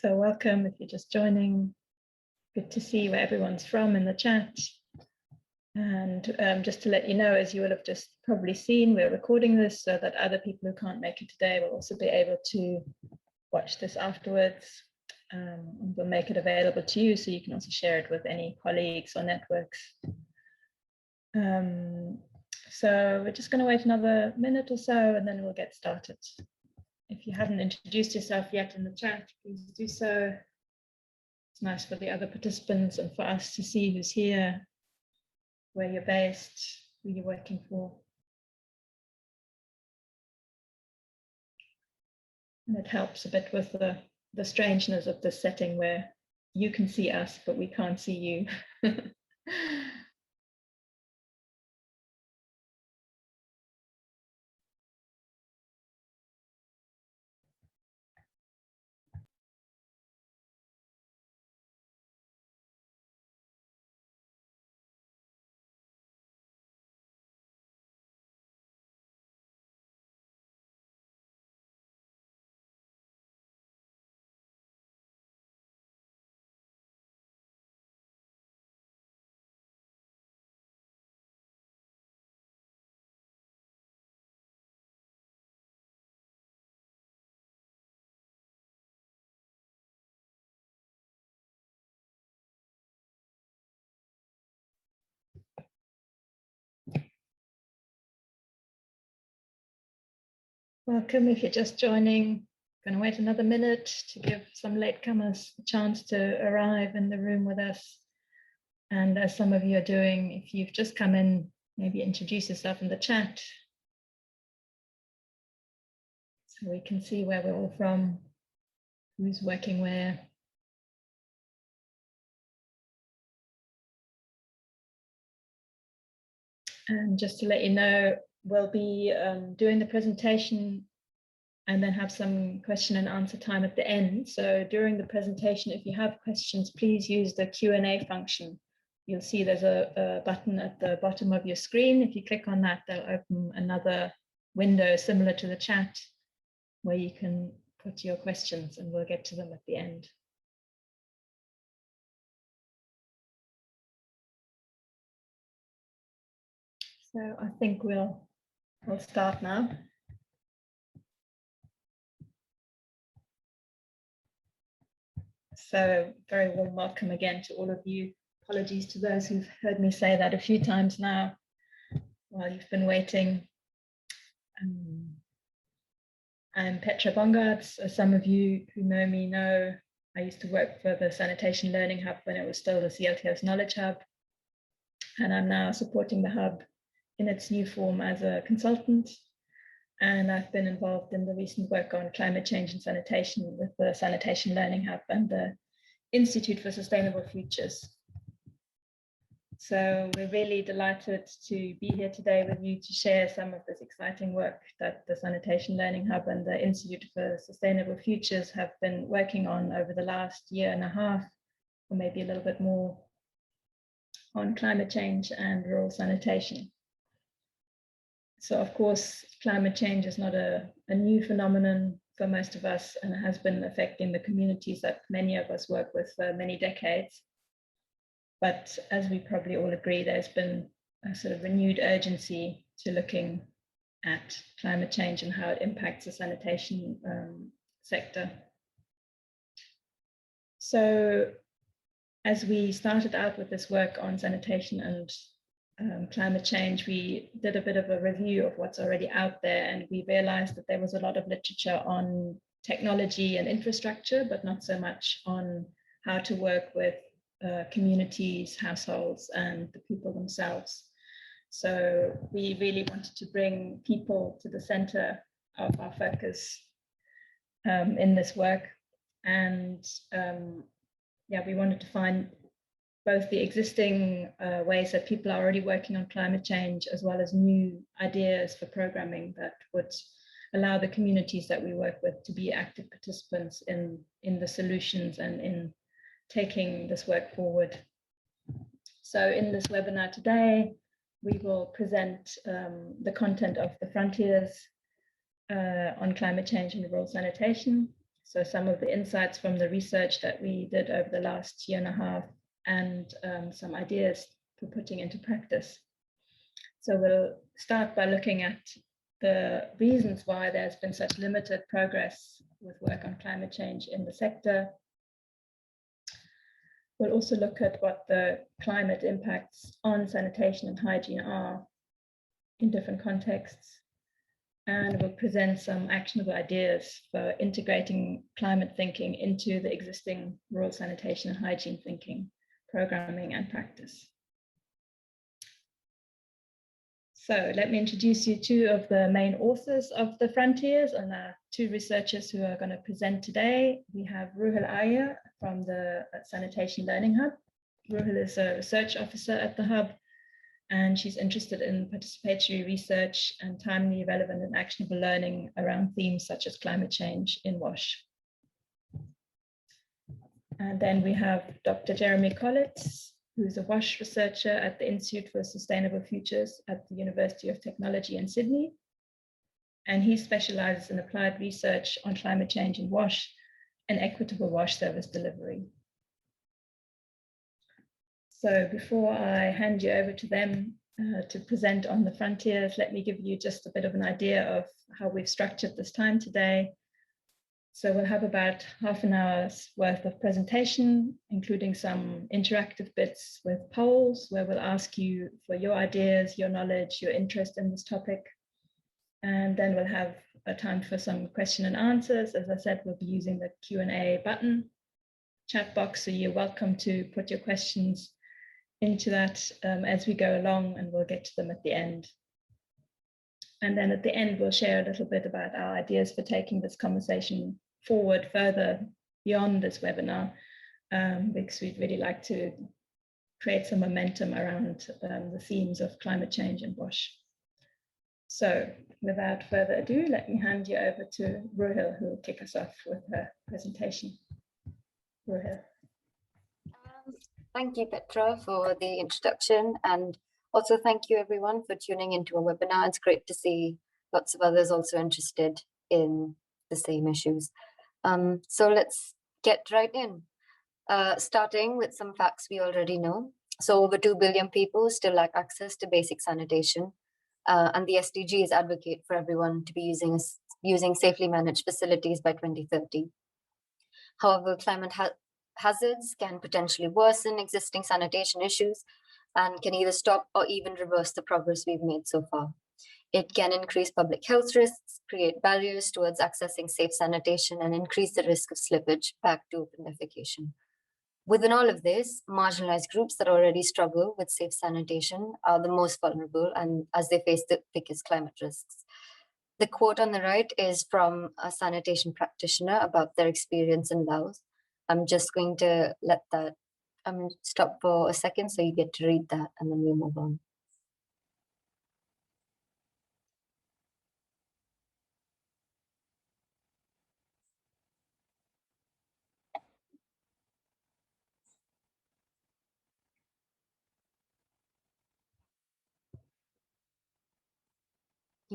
So welcome if you're just joining. Good to see where everyone's from in the chat. And just to let you know, as you will have just probably seen, we're recording this so that other people who can't make it today will also be able to watch this afterwards. And we'll make it available to you so you can also share it with any colleagues or networks. So we're just going to wait another minute or so and then we'll get started. If you haven't introduced yourself yet in the chat, please do so. It's nice for the other participants and for us to see who's here, where you're based, who you're working for. And it helps a bit with the strangeness of this setting where you can see us, but we can't see you. Welcome if you're just joining. Going to wait another minute to give some latecomers a chance to arrive in the room with us. And as some of you are doing, if you've just come in, maybe introduce yourself in the chat so we can see where we're all from, who's working where. And just to let you know, we'll be doing the presentation and then have some question and answer time at the end. So during the presentation, if you have questions, please use the Q&A function. You'll see there's a button at the bottom of your screen. If you click on that, that'll open another window similar to the chat where you can put your questions and we'll get to them at the end. So I think we'll start now. So very warm welcome again to all of you. Apologies to those who've heard me say that a few times now while you've been waiting. I'm Petra Bongartz. As some of you who know me know, I used to work for the Sanitation Learning Hub when it was still the CLTS Knowledge Hub. And I'm now supporting the hub in its new form as a consultant. And I've been involved in the recent work on climate change and sanitation with the Sanitation Learning Hub and the Institute for Sustainable Futures. So we're really delighted to be here today with you to share some of this exciting work that the Sanitation Learning Hub and the Institute for Sustainable Futures have been working on over the last year and a half, or maybe a little bit more, on climate change and rural sanitation. So of course, climate change is not a new phenomenon for most of us and has been affecting the communities that many of us work with for many decades. But as we probably all agree, there's been a sort of renewed urgency to looking at climate change and how it impacts the sanitation sector. So as we started out with this work on sanitation and climate change, we did a bit of a review of what's already out there, and we realized that there was a lot of literature on technology and infrastructure, but not so much on how to work with communities, households, and the people themselves. So we really wanted to bring people to the center of our focus in this work. And yeah, we wanted to find both the existing ways that people are already working on climate change, as well as new ideas for programming that would allow the communities that we work with to be active participants in the solutions and in taking this work forward. So in this webinar today, we will present the content of the frontiers on climate change and rural sanitation. So some of the insights from the research that we did over the last year and a half, and some ideas for putting into practice. So we'll start by looking at the reasons why there's been such limited progress with work on climate change in the sector. We'll also look at what the climate impacts on sanitation and hygiene are in different contexts. And we'll present some actionable ideas for integrating climate thinking into the existing rural sanitation and hygiene thinking, programming and practice. So let me introduce you two of the main authors of the Frontiers and two researchers who are going to present today. We have Ruhil Iyer from the Sanitation Learning Hub. Ruhil is a research officer at the Hub, and she's interested in participatory research and timely, relevant and actionable learning around themes such as climate change in WASH. And then we have Dr. Jeremy Kohlitz, who's a WASH researcher at the Institute for Sustainable Futures at the University of Technology in Sydney. And he specializes in applied research on climate change in WASH and equitable WASH service delivery. So before I hand you over to them to present on the Frontiers, let me give you just a bit of an idea of how we've structured this time today. So we'll have about half an hour's worth of presentation, including some interactive bits with polls, where we'll ask you for your ideas, your knowledge, your interest in this topic. And then we'll have a time for some question and answers. As I said, we'll be using the Q&A button, chat box, so you're welcome to put your questions into that as we go along, and we'll get to them at the end. And then at the end, we'll share a little bit about our ideas for taking this conversation forward further beyond this webinar, because we'd really like to create some momentum around the themes of climate change and WASH. So without further ado, let me hand you over to Ruhil, who will kick us off with her presentation. Ruhil. Thank you, Petra, for the introduction, and also thank you everyone for tuning into a webinar. It's great to see lots of others also interested in the same issues. So let's get right in, starting with some facts we already know. So over 2 billion people still lack access to basic sanitation, and the SDGs advocate for everyone to be using safely managed facilities by 2030. However, climate hazards can potentially worsen existing sanitation issues and can either stop or even reverse the progress we've made so far. It can increase public health risks, create barriers towards accessing safe sanitation, and increase the risk of slippage back to open defecation. Within all of this, marginalized groups that already struggle with safe sanitation are the most vulnerable, and as they face the biggest climate risks. The quote on the right is from a sanitation practitioner about their experience in Laos. I'm just going to let that stop for a second so you get to read that, and then we'll move on.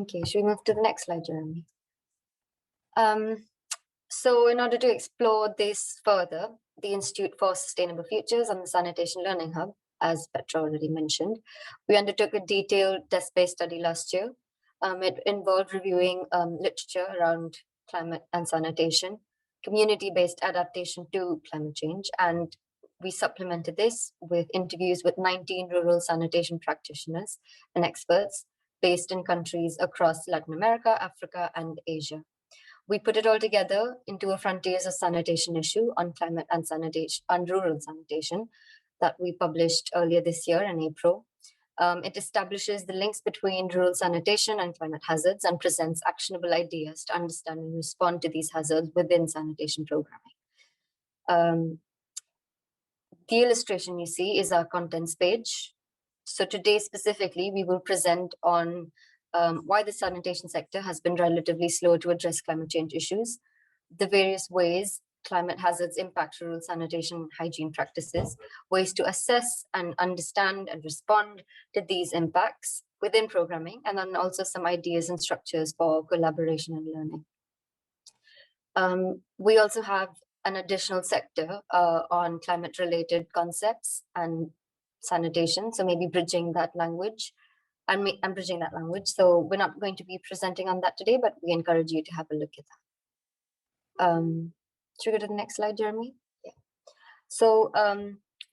Okay, should we move to the next slide, Jeremy? So in order to explore this further, the Institute for Sustainable Futures and the Sanitation Learning Hub, as Petra already mentioned, we undertook a detailed desk-based study last year. It involved reviewing literature around climate and sanitation, community-based adaptation to climate change, and we supplemented this with interviews with 19 rural sanitation practitioners and experts based in countries across Latin America, Africa, and Asia. We put it all together into a Frontiers of Sanitation issue on climate and sanitation, on rural sanitation, that we published earlier this year in April. It establishes the links between rural sanitation and climate hazards and presents actionable ideas to understand and respond to these hazards within sanitation programming. The illustration you see is our contents page. So today specifically, we will present on why the sanitation sector has been relatively slow to address climate change issues, the various ways climate hazards impact rural sanitation and hygiene practices, ways to assess and understand and respond to these impacts within programming, and then also some ideas and structures for collaboration and learning. We also have an additional sector on climate-related concepts and sanitation, so maybe bridging that language. I'm bridging that language, so we're not going to be presenting on that today, but we encourage you to have a look at that. Should we go to the next slide, Jeremy? Yeah. So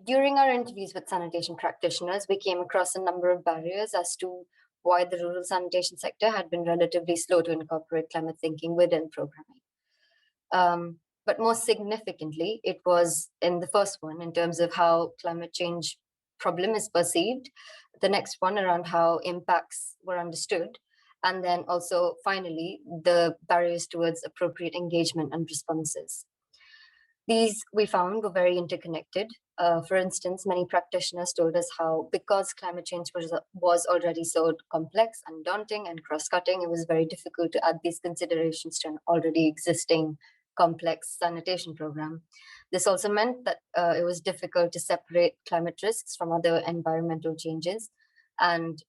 during our interviews with sanitation practitioners, we came across a number of barriers as to why the rural sanitation sector had been relatively slow to incorporate climate thinking within programming. But most significantly, it was in the first one in terms of how climate change problem is perceived, the next one around how impacts were understood, and then also finally the barriers towards appropriate engagement and responses. These we found were very interconnected. For instance, many practitioners told us how because climate change was already so complex and daunting and cross-cutting, it was very difficult to add these considerations to an already existing complex sanitation program. This also meant that it was difficult to separate climate risks from other environmental changes, and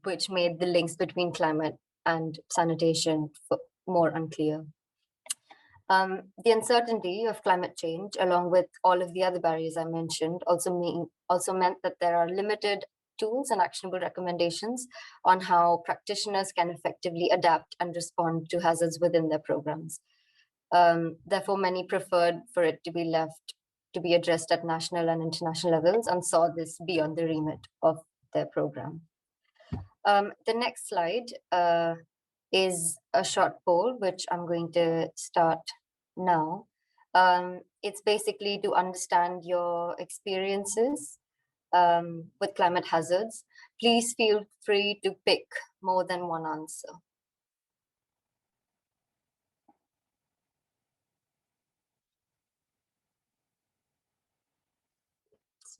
which made the links between climate and sanitation more unclear. The uncertainty of climate change, along with all of the other barriers I mentioned, also meant that there are limited tools and actionable recommendations on how practitioners can effectively adapt and respond to hazards within their programs. Therefore, many preferred for it to be left to be addressed at national and international levels and saw this beyond the remit of their program. The next slide is a short poll, which I'm going to start now. It's basically to understand your experiences with climate hazards. Please feel free to pick more than one answer.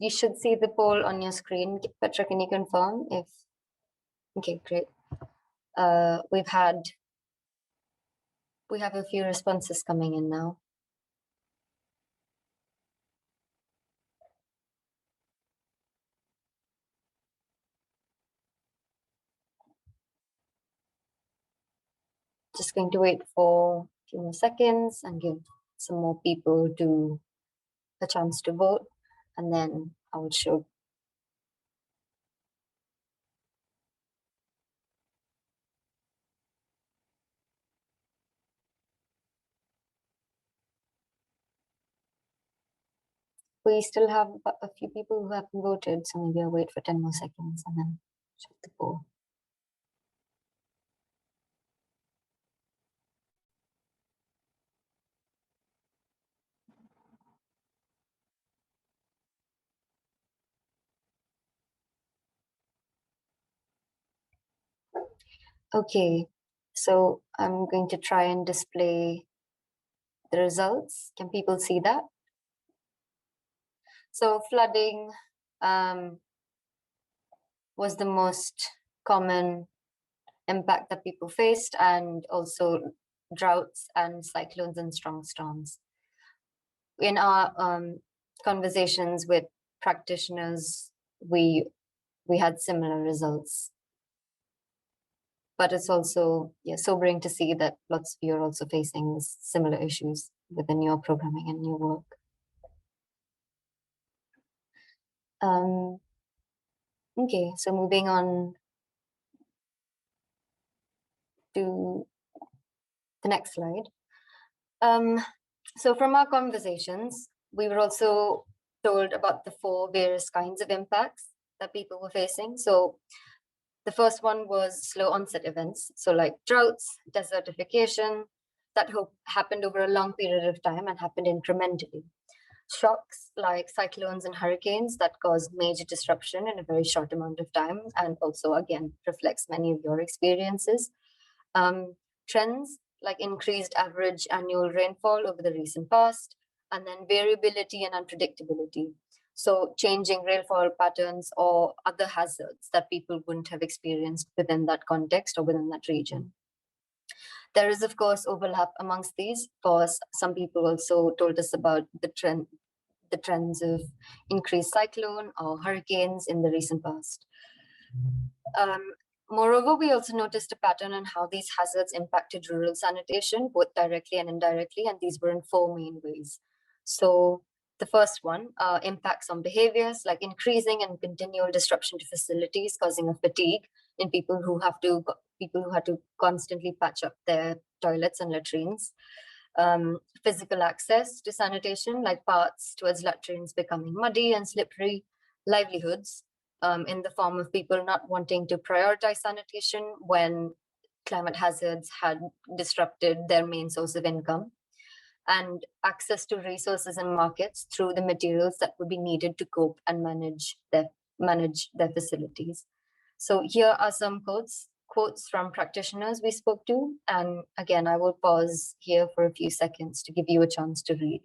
You should see the poll on your screen. Petra, can you confirm if? Okay, great. We have a few responses coming in now. Just going to wait for a few more seconds and give some more people a chance to vote, and then I will show. We still have a few people who haven't voted, so maybe I'll wait for 10 more seconds and then check the poll. Okay, so I'm going to try and display the results. Can people see that? So flooding was the most common impact that people faced, and also droughts and cyclones and strong storms. In our conversations with practitioners, we had similar results. But it's also sobering to see that lots of you are also facing similar issues within your programming and your work. Okay, so moving on to the next slide. So from our conversations, we were also told about the 4 various kinds of impacts that people were facing. So the first one was slow onset events. So like droughts, desertification, that happened over a long period of time and happened incrementally. Shocks like cyclones and hurricanes that caused major disruption in a very short amount of time, and also again reflects many of your experiences. Trends like increased average annual rainfall over the recent past, and then variability and unpredictability. So changing rainfall patterns or other hazards that people wouldn't have experienced within that context or within that region. There is, of course, overlap amongst these, because some people also told us about the trends of increased cyclone or hurricanes in the recent past. Moreover, we also noticed a pattern in how these hazards impacted rural sanitation, both directly and indirectly, and these were in four main ways. So the first one, impacts on behaviors like increasing and continual disruption to facilities, causing a fatigue in people who have to constantly patch up their toilets and latrines. Physical access to sanitation, like paths towards latrines becoming muddy and slippery, livelihoods, in the form of people not wanting to prioritize sanitation when climate hazards had disrupted their main source of income, and access to resources and markets through the materials that would be needed to cope and manage their facilities. So here are some quotes from practitioners we spoke to. And again, I will pause here for a few seconds to give you a chance to read.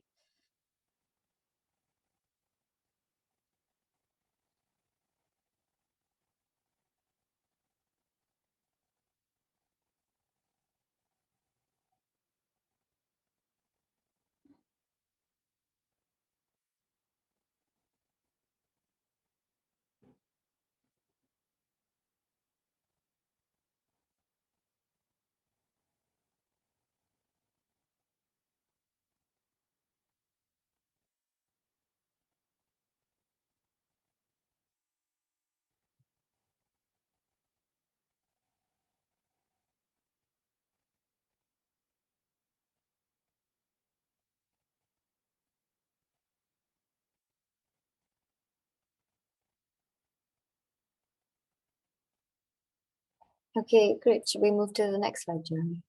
Okay, great. Should we move to the next slide, Jeremy?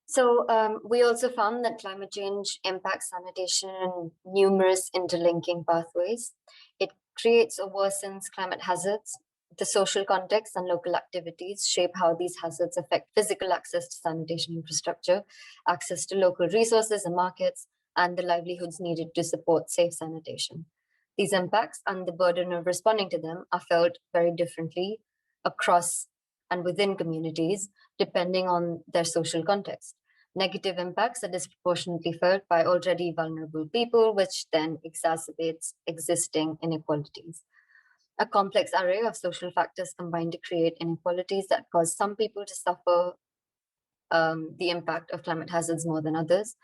So we also found that climate change impacts sanitation in numerous interlinking pathways. It creates or worsens climate hazards. The social context and local activities shape how these hazards affect physical access to sanitation infrastructure, access to local resources and markets, and the livelihoods needed to support safe sanitation. These impacts and the burden of responding to them are felt very differently across and within communities, depending on their social context. Negative impacts are disproportionately felt by already vulnerable people, which then exacerbates existing inequalities. A complex array of social factors combine to create inequalities that cause some people to suffer the impact of climate hazards more than others.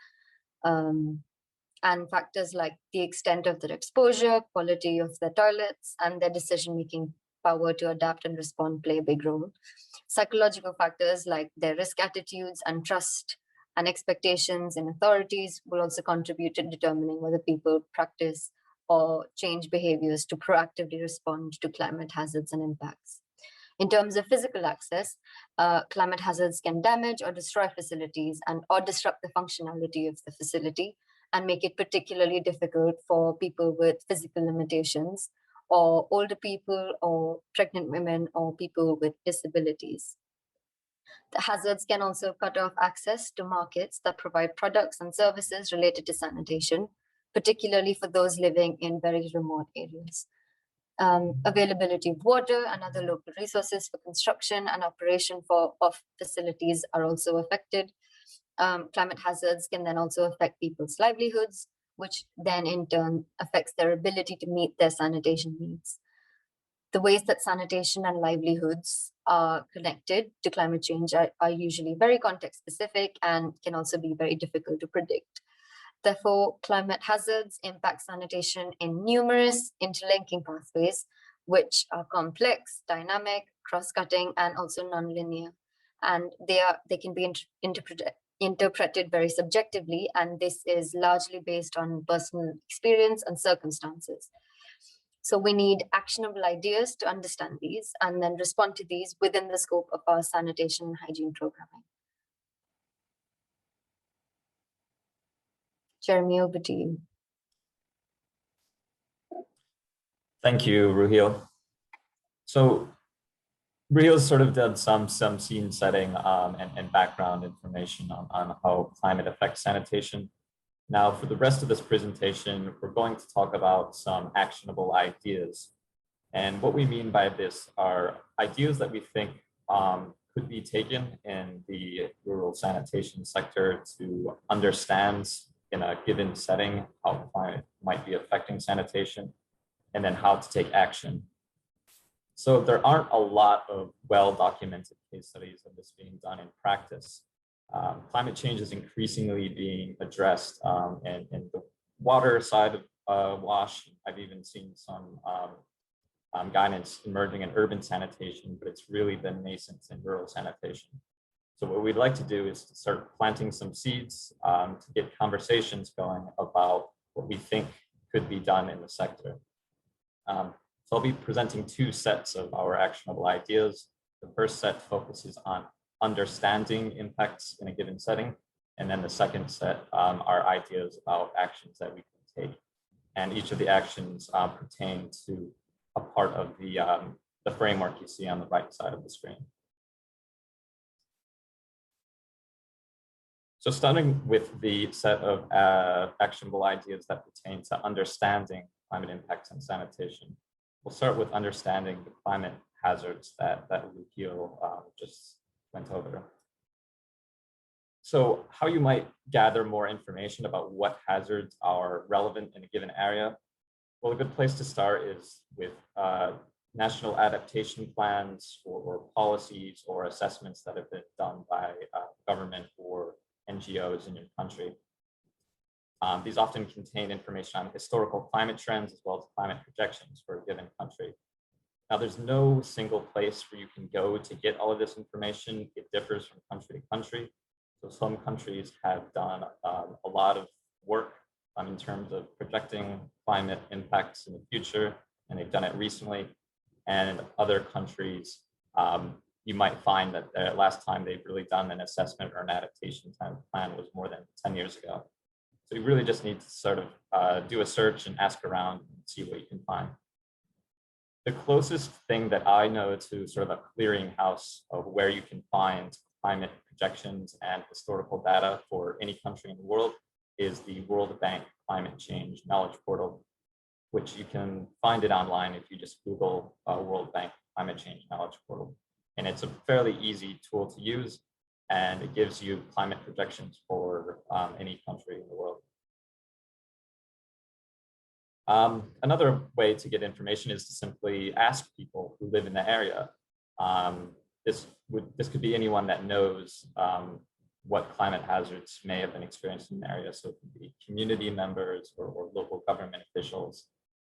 And factors like the extent of their exposure, quality of their toilets, and their decision-making power to adapt and respond play a big role. Psychological factors like their risk attitudes and trust and expectations in authorities will also contribute to determining whether people practice or change behaviors to proactively respond to climate hazards and impacts. In terms of physical access, climate hazards can damage or destroy facilities or disrupt the functionality of the facility and make it particularly difficult for people with physical limitations, or older people, or pregnant women, or people with disabilities. The hazards can also cut off access to markets that provide products and services related to sanitation, particularly for those living in very remote areas. Availability of water and other local resources for construction and operation of facilities are also affected. Climate hazards can then also affect people's livelihoods, which then in turn affects their ability to meet their sanitation needs. The ways that sanitation and livelihoods are connected to climate change are usually very context specific and can also be very difficult to predict. Therefore, climate hazards impact sanitation in numerous interlinking pathways, which are complex, dynamic, cross-cutting, and also nonlinear. And they can be interpreted very subjectively, and this is largely based on personal experience and circumstances. So we need actionable ideas to understand these and then respond to these within the scope of our sanitation and hygiene programming. Jeremy, over to you. Thank you, Ruhil. So Ruhil sort of did some scene setting and background information on how climate affects sanitation. Now, for the rest of this presentation, we're going to talk about some actionable ideas. And what we mean by this are ideas that we think could be taken in the rural sanitation sector to understand in a given setting how climate might be affecting sanitation, and then how to take action. So there aren't a lot of well-documented case studies of this being done in practice. Climate change is increasingly being addressed in the water side of WASH. I've even seen some guidance emerging in urban sanitation, but it's really been nascent in rural sanitation. So what we'd like to do is to start planting some seeds to get conversations going about what we think could be done in the sector. So I'll be presenting two sets of our actionable ideas. The first set focuses on understanding impacts in a given setting. And then the second set are ideas about actions that we can take. And each of the actions pertain to a part of the framework you see on the right side of the screen. So starting with the set of actionable ideas that pertain to understanding climate impacts and sanitation, we'll start with understanding the climate hazards that Ruhil just went over. So how you might gather more information about what hazards are relevant in a given area? Well, a good place to start is with national adaptation plans or policies or assessments that have been done by government or NGOs in your country. These often contain information on historical climate trends as well as climate projections for a given country. Now, there's no single place where you can go to get all of this information. It differs from country to country. So some countries have done a lot of work in terms of projecting climate impacts in the future, and they've done it recently. And other countries, you might find that the last time they've really done an assessment or an adaptation plan was more than 10 years ago. So you really just need to sort of do a search and ask around and see what you can find. The closest thing that I know to sort of a clearinghouse of where you can find climate projections and historical data for any country in the world is the World Bank Climate Change Knowledge Portal, which you can find it online if you just Google World Bank Climate Change Knowledge Portal. And it's a fairly easy tool to use, and it gives you climate projections for any country in the world. Another way to get information is to simply ask people who live in the area. This could be anyone that knows what climate hazards may have been experienced in the area. So it could be community members or local government officials,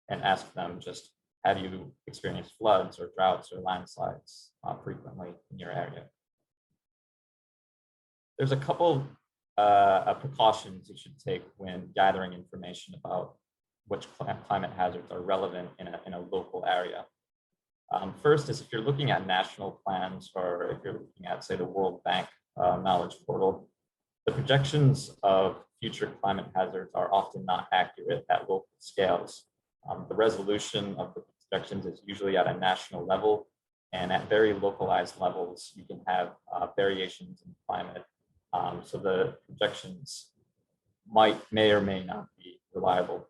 and ask them just, have you experienced floods or droughts or landslides frequently in your area? There's a couple precautions you should take when gathering information about which climate hazards are relevant in a local area. First is if you're looking at national plans, or if you're looking at, say, the World Bank Knowledge Portal, the projections of future climate hazards are often not accurate at local scales. The resolution of the projections is usually at a national level, and at very localized levels, you can have variations in climate. So the projections may or may not be reliable.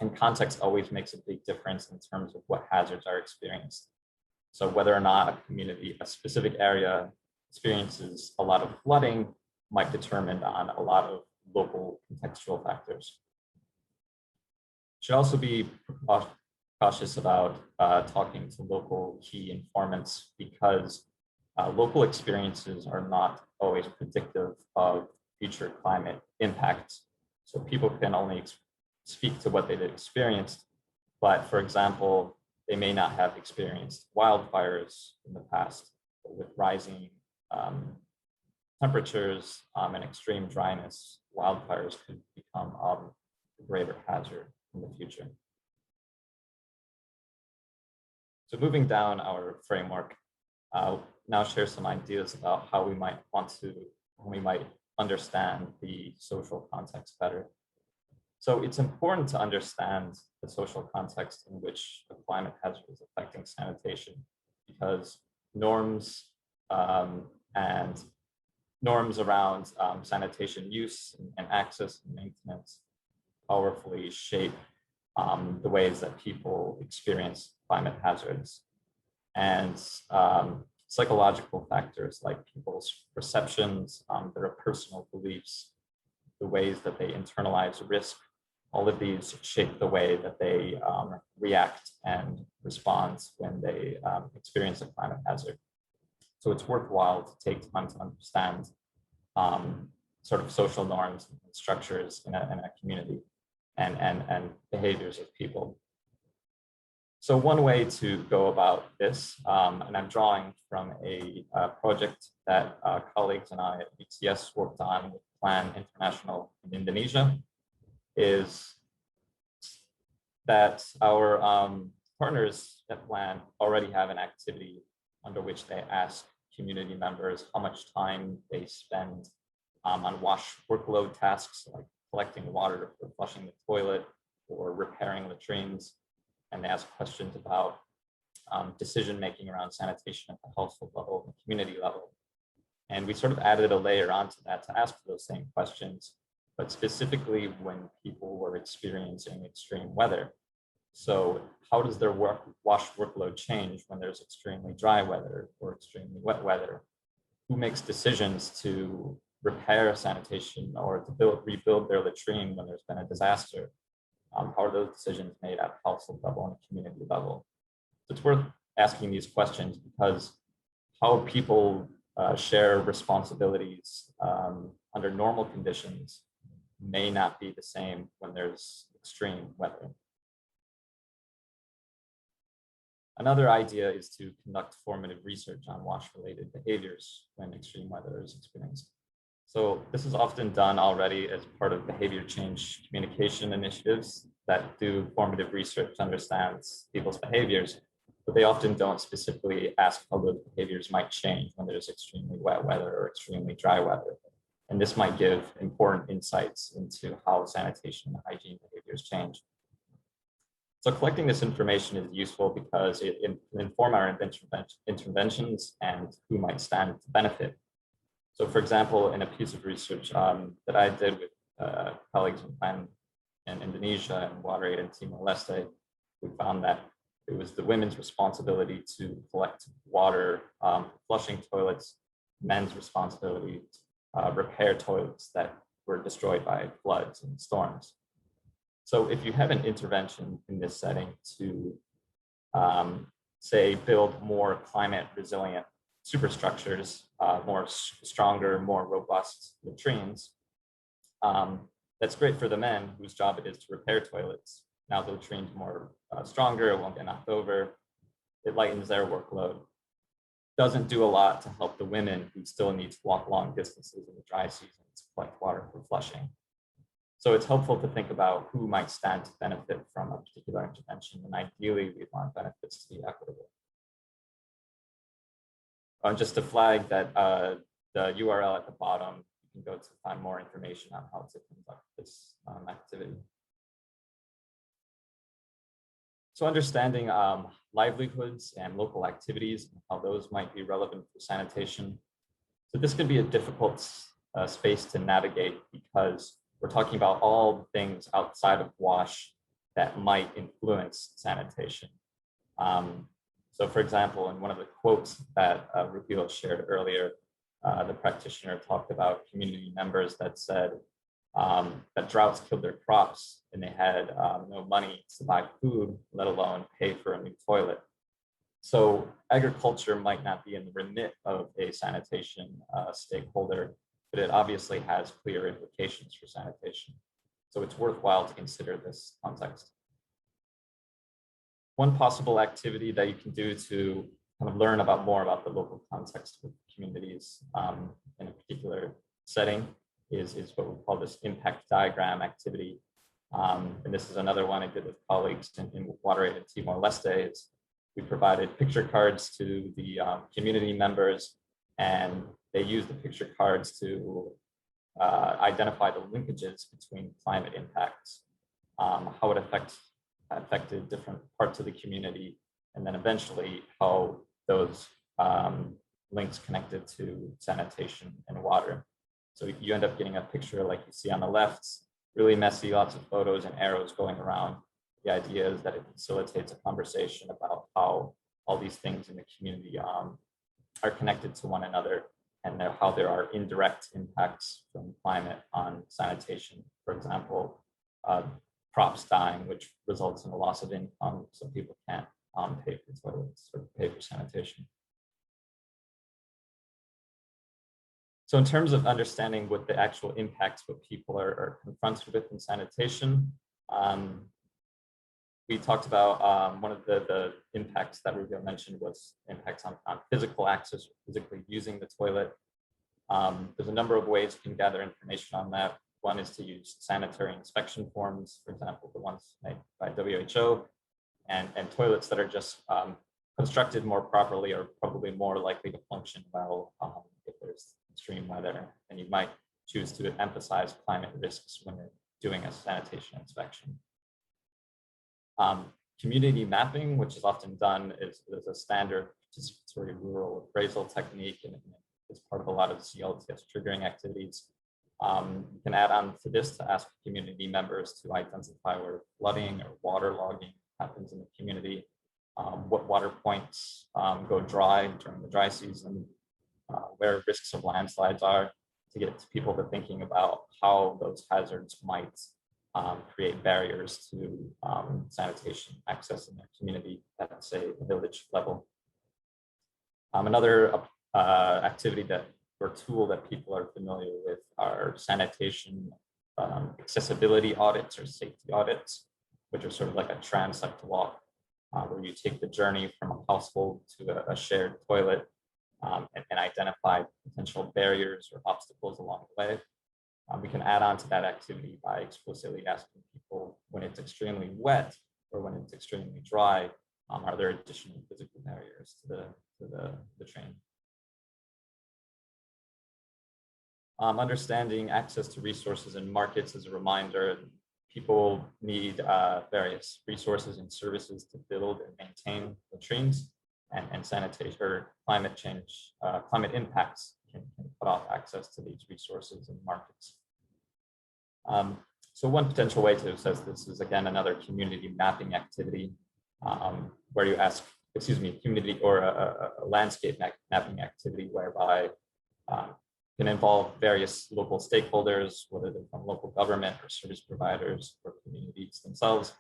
And context always makes a big difference in terms of what hazards are experienced. So whether or not a community, a specific area experiences a lot of flooding might determine on a lot of local contextual factors. Should also be cautious about talking to local key informants, because local experiences are not always predictive of future climate impacts. So people can only speak to what they've experienced, but for example, they may not have experienced wildfires in the past. With rising temperatures and extreme dryness, wildfires could become a greater hazard in the future. So moving down our framework, I'll now share some ideas about how we might understand the social context better. So it's important to understand the social context in which the climate hazard is affecting sanitation, because norms around sanitation use and access and maintenance powerfully shape the ways that people experience climate hazards. And psychological factors like people's perceptions, their personal beliefs, the ways that they internalize risk, all of these shape the way that they react and respond when they experience a climate hazard. So it's worthwhile to take time to understand sort of social norms and structures in a community and behaviors of people. So one way to go about this, and I'm drawing from a project that colleagues and I at BTS worked on with Plan International in Indonesia, is that our partners at Plan already have an activity under which they ask community members how much time they spend on wash workload tasks like collecting water for flushing the toilet or repairing latrines. And they ask questions about decision-making around sanitation at the household level and community level. And we sort of added a layer onto that to ask those same questions, but specifically when people were experiencing extreme weather. So how does their wash workload change when there's extremely dry weather or extremely wet weather? Who makes decisions to repair sanitation or to rebuild their latrine when there's been a disaster? How are those decisions made at household level and community level? So it's worth asking these questions because how people share responsibilities under normal conditions may not be the same when there's extreme weather. Another idea is to conduct formative research on wash-related behaviors when extreme weather is experienced. So this is often done already as part of behavior change communication initiatives that do formative research to understand people's behaviors, but they often don't specifically ask how those behaviors might change when there's extremely wet weather or extremely dry weather. And this might give important insights into how sanitation and hygiene behaviors change. So collecting this information is useful because it can inform our interventions and who might stand to benefit. So for example, in a piece of research that I did with colleagues in Plan in Indonesia and Water Aid in Timor-Leste, we found that it was the women's responsibility to collect water, flushing toilets, men's responsibility to repair toilets that were destroyed by floods and storms. So if you have an intervention in this setting to, say, build more climate resilient superstructures, stronger, more robust latrines, that's great for the men whose job it is to repair toilets. Now the latrine's more stronger, it won't get knocked over, it lightens their workload. Doesn't do a lot to help the women who still need to walk long distances in the dry season to collect water for flushing. So it's helpful to think about who might stand to benefit from a particular intervention, and ideally we want benefits to be equitable. Just to flag that the URL at the bottom, you can go to find more information on how to conduct this activity. So understanding livelihoods and local activities and how those might be relevant for sanitation. So this can be a difficult space to navigate because we're talking about all the things outside of WASH that might influence sanitation. So for example, in one of the quotes that Ruhil shared earlier, the practitioner talked about community members that said that droughts killed their crops and they had no money to buy food, let alone pay for a new toilet. So agriculture might not be in the remit of a sanitation stakeholder, but it obviously has clear implications for sanitation. So it's worthwhile to consider this context. One possible activity that you can do to kind of learn more about the local context of communities in a particular setting is what we call this impact diagram activity. And this is another one I did with colleagues in Water Aid in Timor-Leste. We provided picture cards to the community members, and they used the picture cards to identify the linkages between climate impacts, how it affected different parts of the community, and then eventually how those links connected to sanitation and water. So you end up getting a picture like you see on the left, really messy, lots of photos and arrows going around. The idea is that it facilitates a conversation about how all these things in the community are connected to one another and how there are indirect impacts from climate on sanitation. For example, crops dying, which results in a loss of income, so people can't pay for toilets or pay for sanitation. So in terms of understanding what the actual impacts, what people are confronted with in sanitation, we talked about one of the impacts that Ruhil mentioned was impacts on physical access, or physically using the toilet. There's a number of ways you can gather information on that. One is to use sanitary inspection forms, for example, the ones made by WHO, and toilets that are just constructed more properly are probably more likely to function well if there's extreme weather, and you might choose to emphasize climate risks when you're doing a sanitation inspection. Community mapping, which is often done, is a standard participatory rural appraisal technique, and it's part of a lot of CLTS triggering activities. You can add on to this to ask community members to identify where flooding or waterlogging happens in the community, what water points go dry during the dry season, where risks of landslides are, to get people to thinking about how those hazards might create barriers to sanitation access in their community at, say, the village level. Another activity or tool that people are familiar with are sanitation accessibility audits or safety audits, which are sort of like a transect walk, where you take the journey from a household to a shared toilet and identify potential barriers or obstacles along the way. We can add on to that activity by explicitly asking people, when it's extremely wet or when it's extremely dry, are there additional physical barriers to the train? Understanding access to resources and markets is a reminder. People need various resources and services to build and maintain latrines, and sanitation or climate change, climate impacts can cut off access to these resources and markets. So one potential way to assess this is, again, another community mapping activity, where you ask, community or a landscape mapping activity whereby can involve various local stakeholders, whether they're from local government or service providers or communities themselves,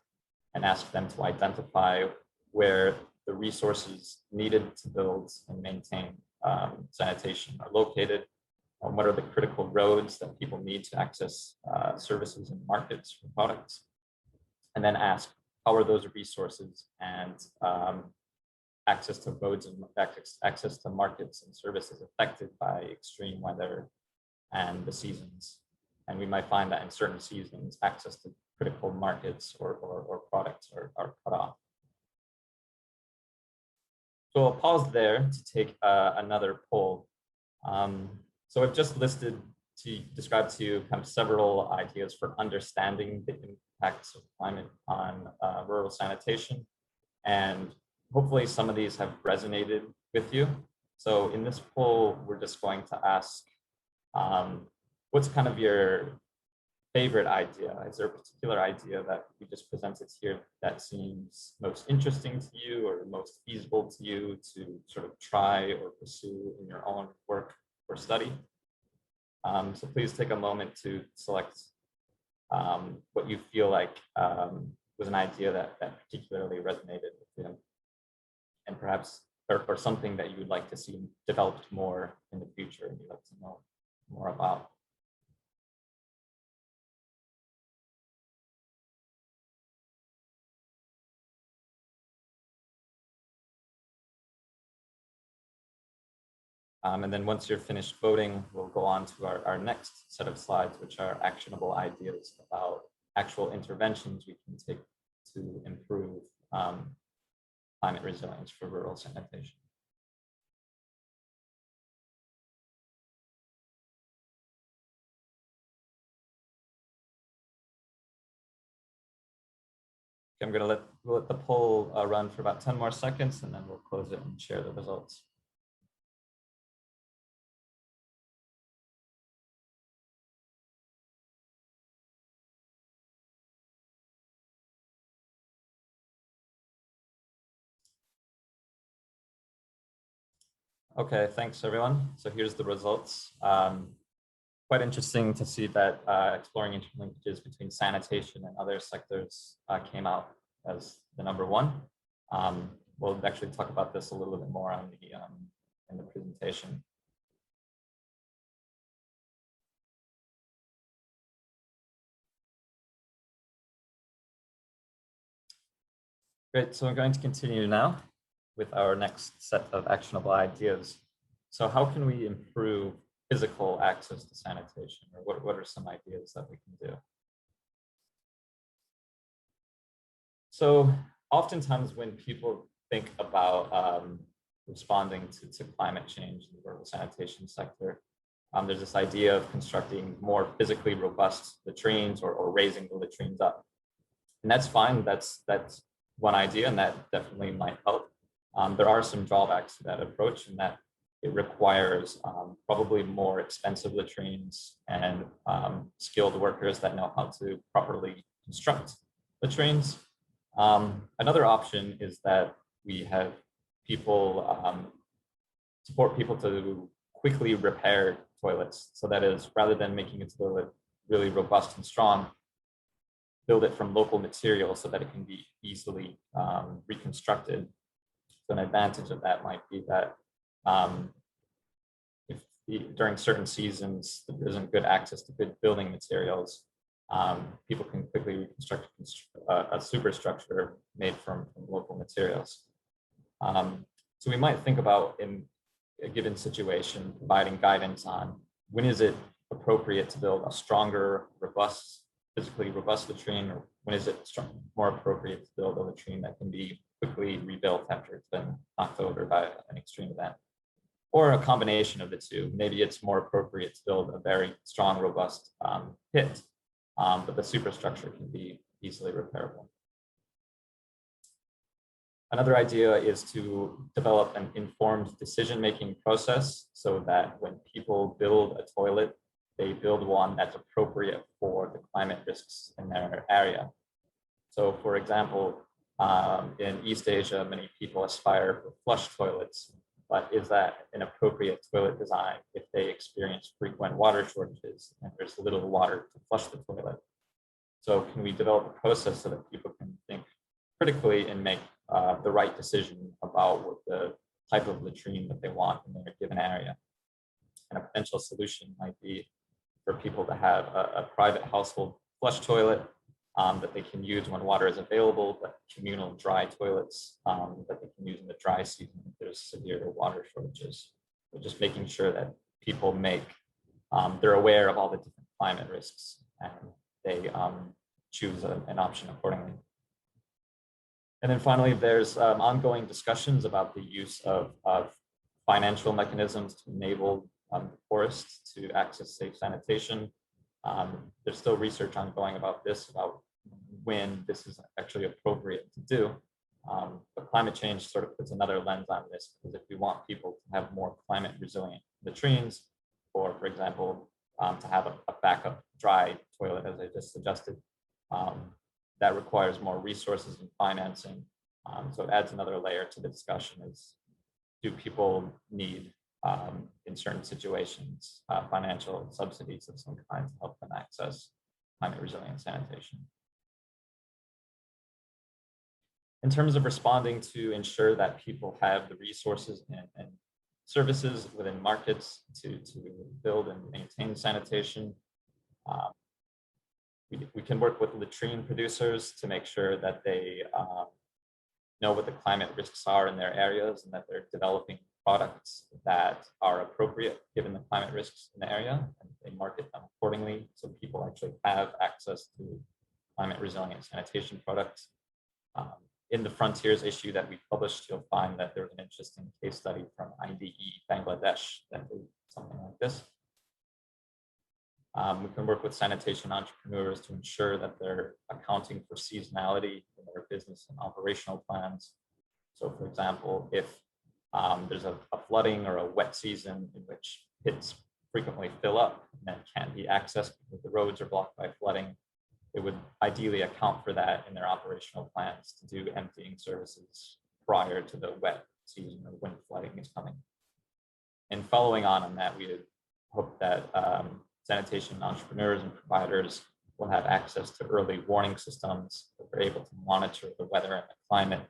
and ask them to identify where the resources needed to build and maintain sanitation are located, what are the critical roads that people need to access services and markets for products, and then ask, how are those resources and access to roads and access to markets and services affected by extreme weather and the seasons. And we might find that in certain seasons, access to critical markets or products are cut off. So I'll pause there to take another poll. So I've just listed to describe to you kind of several ideas for understanding the impacts of climate on rural sanitation. And hopefully some of these have resonated with you. So in this poll, we're just going to ask, what's kind of your favorite idea? Is there a particular idea that we just presented here that seems most interesting to you or most feasible to you to sort of try or pursue in your own work or study? So please take a moment to select what you feel like was an idea that particularly resonated with you, and perhaps or something that you would like to see developed more in the future and you'd like to know more about. And then once you're finished voting, we'll go on to our next set of slides, which are actionable ideas about actual interventions we can take to improve climate resilience for rural sanitation. I'm going to let the poll run for about 10 more seconds, and then we'll close it and share the results. Okay, thanks everyone. So here's the results. quite interesting to see that exploring interlinkages between sanitation and other sectors came out as the #1. We'll actually talk about this a little bit more on the in the presentation. Great, so I'm going to continue now with our next set of actionable ideas. So how can we improve physical access to sanitation, or what are some ideas that we can do? So oftentimes when people think about responding to climate change in the rural sanitation sector, there's this idea of constructing more physically robust latrines or raising the latrines up. And that's fine, that's one idea, and that definitely might help. There are some drawbacks to that approach in that it requires probably more expensive latrines and skilled workers that know how to properly construct latrines. Another option is that we have people support people to quickly repair toilets. So that is, rather than making a toilet really robust and strong, build it from local materials so that it can be easily reconstructed. So an advantage of that might be that during certain seasons there isn't good access to good building materials, people can quickly reconstruct a superstructure made from local materials. So we might think about, in a given situation, providing guidance on when is it appropriate to build a stronger, physically robust latrine, or when is it more appropriate to build a latrine that can be quickly rebuilt after it's been knocked over by an extreme event, or a combination of the two. Maybe it's more appropriate to build a very strong, robust pit, but the superstructure can be easily repairable. Another idea is to develop an informed decision-making process so that when people build a toilet, they build one that's appropriate for the climate risks in their area. So for example, in East Asia, many people aspire for flush toilets, but is that an appropriate toilet design if they experience frequent water shortages and there's little water to flush the toilet? So can we develop a process so that people can think critically and make the right decision about what the type of latrine that they want in their given area? And a potential solution might be for people to have a private household flush toilet that they can use when water is available, but communal dry toilets that they can use in the dry season if there's severe water shortages. So just making sure that people they're aware of all the different climate risks and they choose an option accordingly. And then finally, there's ongoing discussions about the use of financial mechanisms to enable the poorest to access safe sanitation. There's still research ongoing about this, about when this is actually appropriate to do. But climate change sort of puts another lens on this, because if we want people to have more climate resilient latrines, or for example, to have a backup dry toilet, as I just suggested, that requires more resources and financing. So it adds another layer to the discussion: is do people need, in certain situations, financial subsidies of some kind to help them access climate resilient sanitation? In terms of responding to ensure that people have the resources and services within markets to build and maintain sanitation, we can work with latrine producers to make sure that they know what the climate risks are in their areas and that they're developing products that are appropriate given the climate risks in the area, and they market them accordingly so people actually have access to climate resilient sanitation products. In the Frontiers issue that we published, you'll find that there's an interesting case study from IDE Bangladesh that did something like this. We can work with sanitation entrepreneurs to ensure that they're accounting for seasonality in their business and operational plans. So for example, if there's a flooding or a wet season in which pits frequently fill up and can't be accessed because the roads are blocked by flooding, it would ideally account for that in their operational plans to do emptying services prior to the wet season or when flooding is coming. And following on that, we would hope that sanitation entrepreneurs and providers will have access to early warning systems that are able to monitor the weather and the climate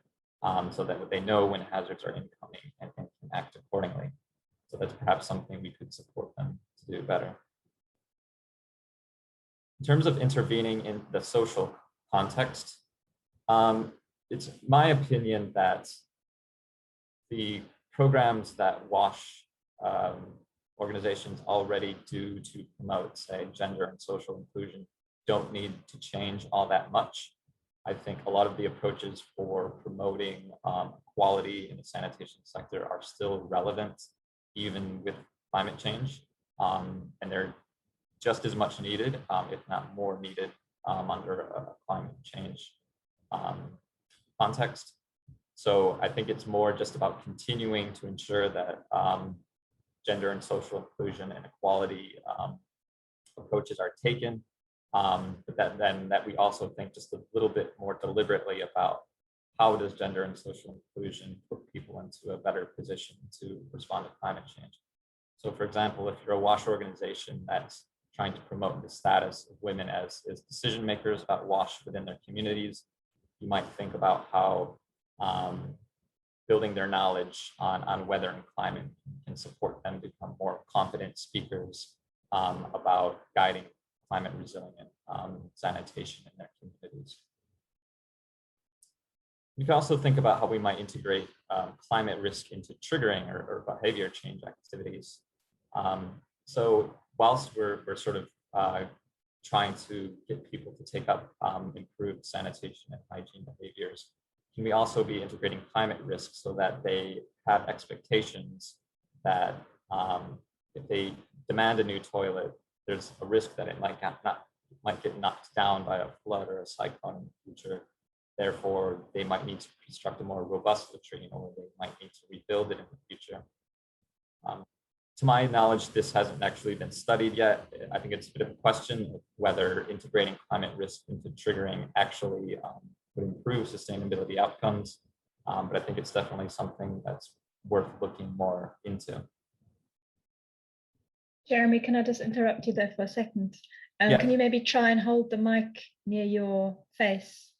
so that they know when hazards are incoming and can act accordingly. So that's perhaps something we could support them to do better. In terms of intervening in the social context, it's my opinion that the programs that WASH organizations already do to promote, say, gender and social inclusion don't need to change all that much. I think a lot of the approaches for promoting equality in the sanitation sector are still relevant, even with climate change, and they're just as much needed, if not more needed, under a climate change context. So I think it's more just about continuing to ensure that gender and social inclusion and equality approaches are taken, but that we also think just a little bit more deliberately about how does gender and social inclusion put people into a better position to respond to climate change. So for example, if you're a WASH organization that's trying to promote the status of women as decision makers about WASH within their communities, you might think about how building their knowledge on weather and climate can support them become more confident speakers about guiding climate resilient sanitation in their communities. We can also think about how we might integrate climate risk into triggering or behavior change activities. So whilst we're sort of trying to get people to take up improved sanitation and hygiene behaviors, can we also be integrating climate risk so that they have expectations that if they demand a new toilet, there's a risk that it might get knocked down by a flood or a cyclone in the future. Therefore, they might need to construct a more robust latrine, or they might need to rebuild it in the future. To my knowledge, this hasn't actually been studied yet. I think it's a bit of a question of whether integrating climate risk into triggering actually would improve sustainability outcomes. But I think it's definitely something that's worth looking more into. Jeremy, can I just interrupt you there for a second? Yeah. Can you maybe try and hold the mic near your face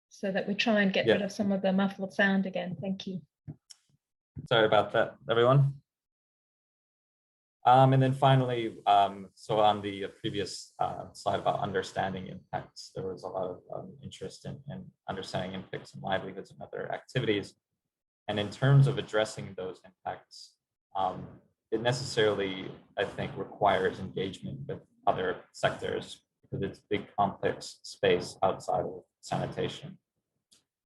so that we try and get rid of some of the muffled sound again? Thank you. Sorry about that, everyone. And then finally, so on the previous slide about understanding impacts, there was a lot of interest in understanding impacts and livelihoods and other activities. And in terms of addressing those impacts, it necessarily, I think, requires engagement with other sectors because it's a big complex space outside of sanitation.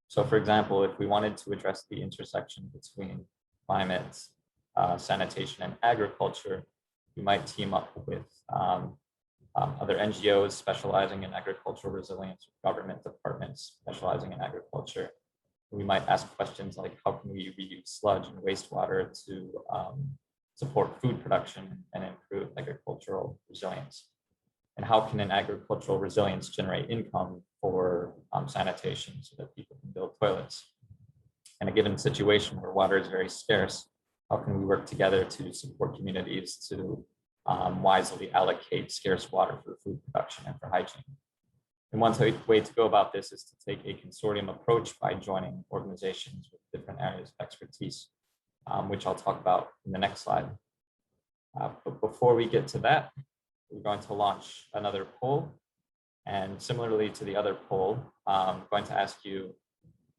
So for example, if we wanted to address the intersection between climate, sanitation, and agriculture, we might team up with other NGOs specializing in agricultural resilience, government departments specializing in agriculture. We might ask questions like, how can we reuse sludge and wastewater to support food production and improve agricultural resilience? And how can an agricultural resilience generate income for sanitation so that people can build toilets? In a given situation where water is very scarce, how can we work together to support communities to wisely allocate scarce water for food production and for hygiene? And one way to go about this is to take a consortium approach by joining organizations with different areas of expertise, which I'll talk about in the next slide. But before we get to that, we're going to launch another poll. And similarly to the other poll, I'm going to ask you,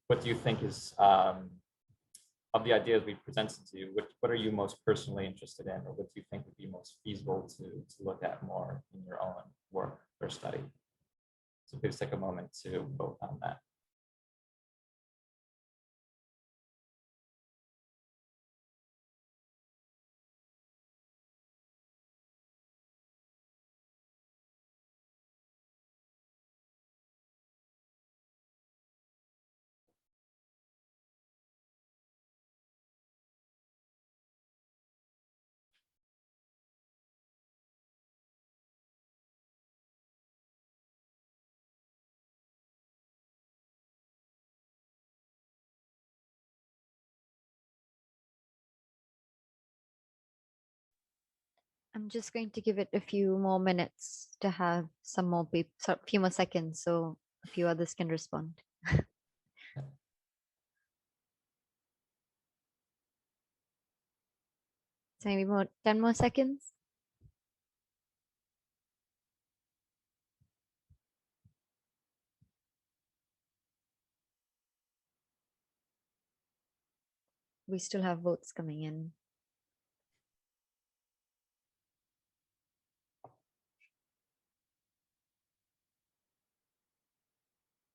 what do you think is, of the ideas we presented to you, what are you most personally interested in, or what do you think would be most feasible to look at more in your own work or study? So please take a moment to vote on that. I'm just going to give it a few more minutes to have some more people, a few more seconds, so a few others can respond. So maybe 10 more seconds. We still have votes coming in.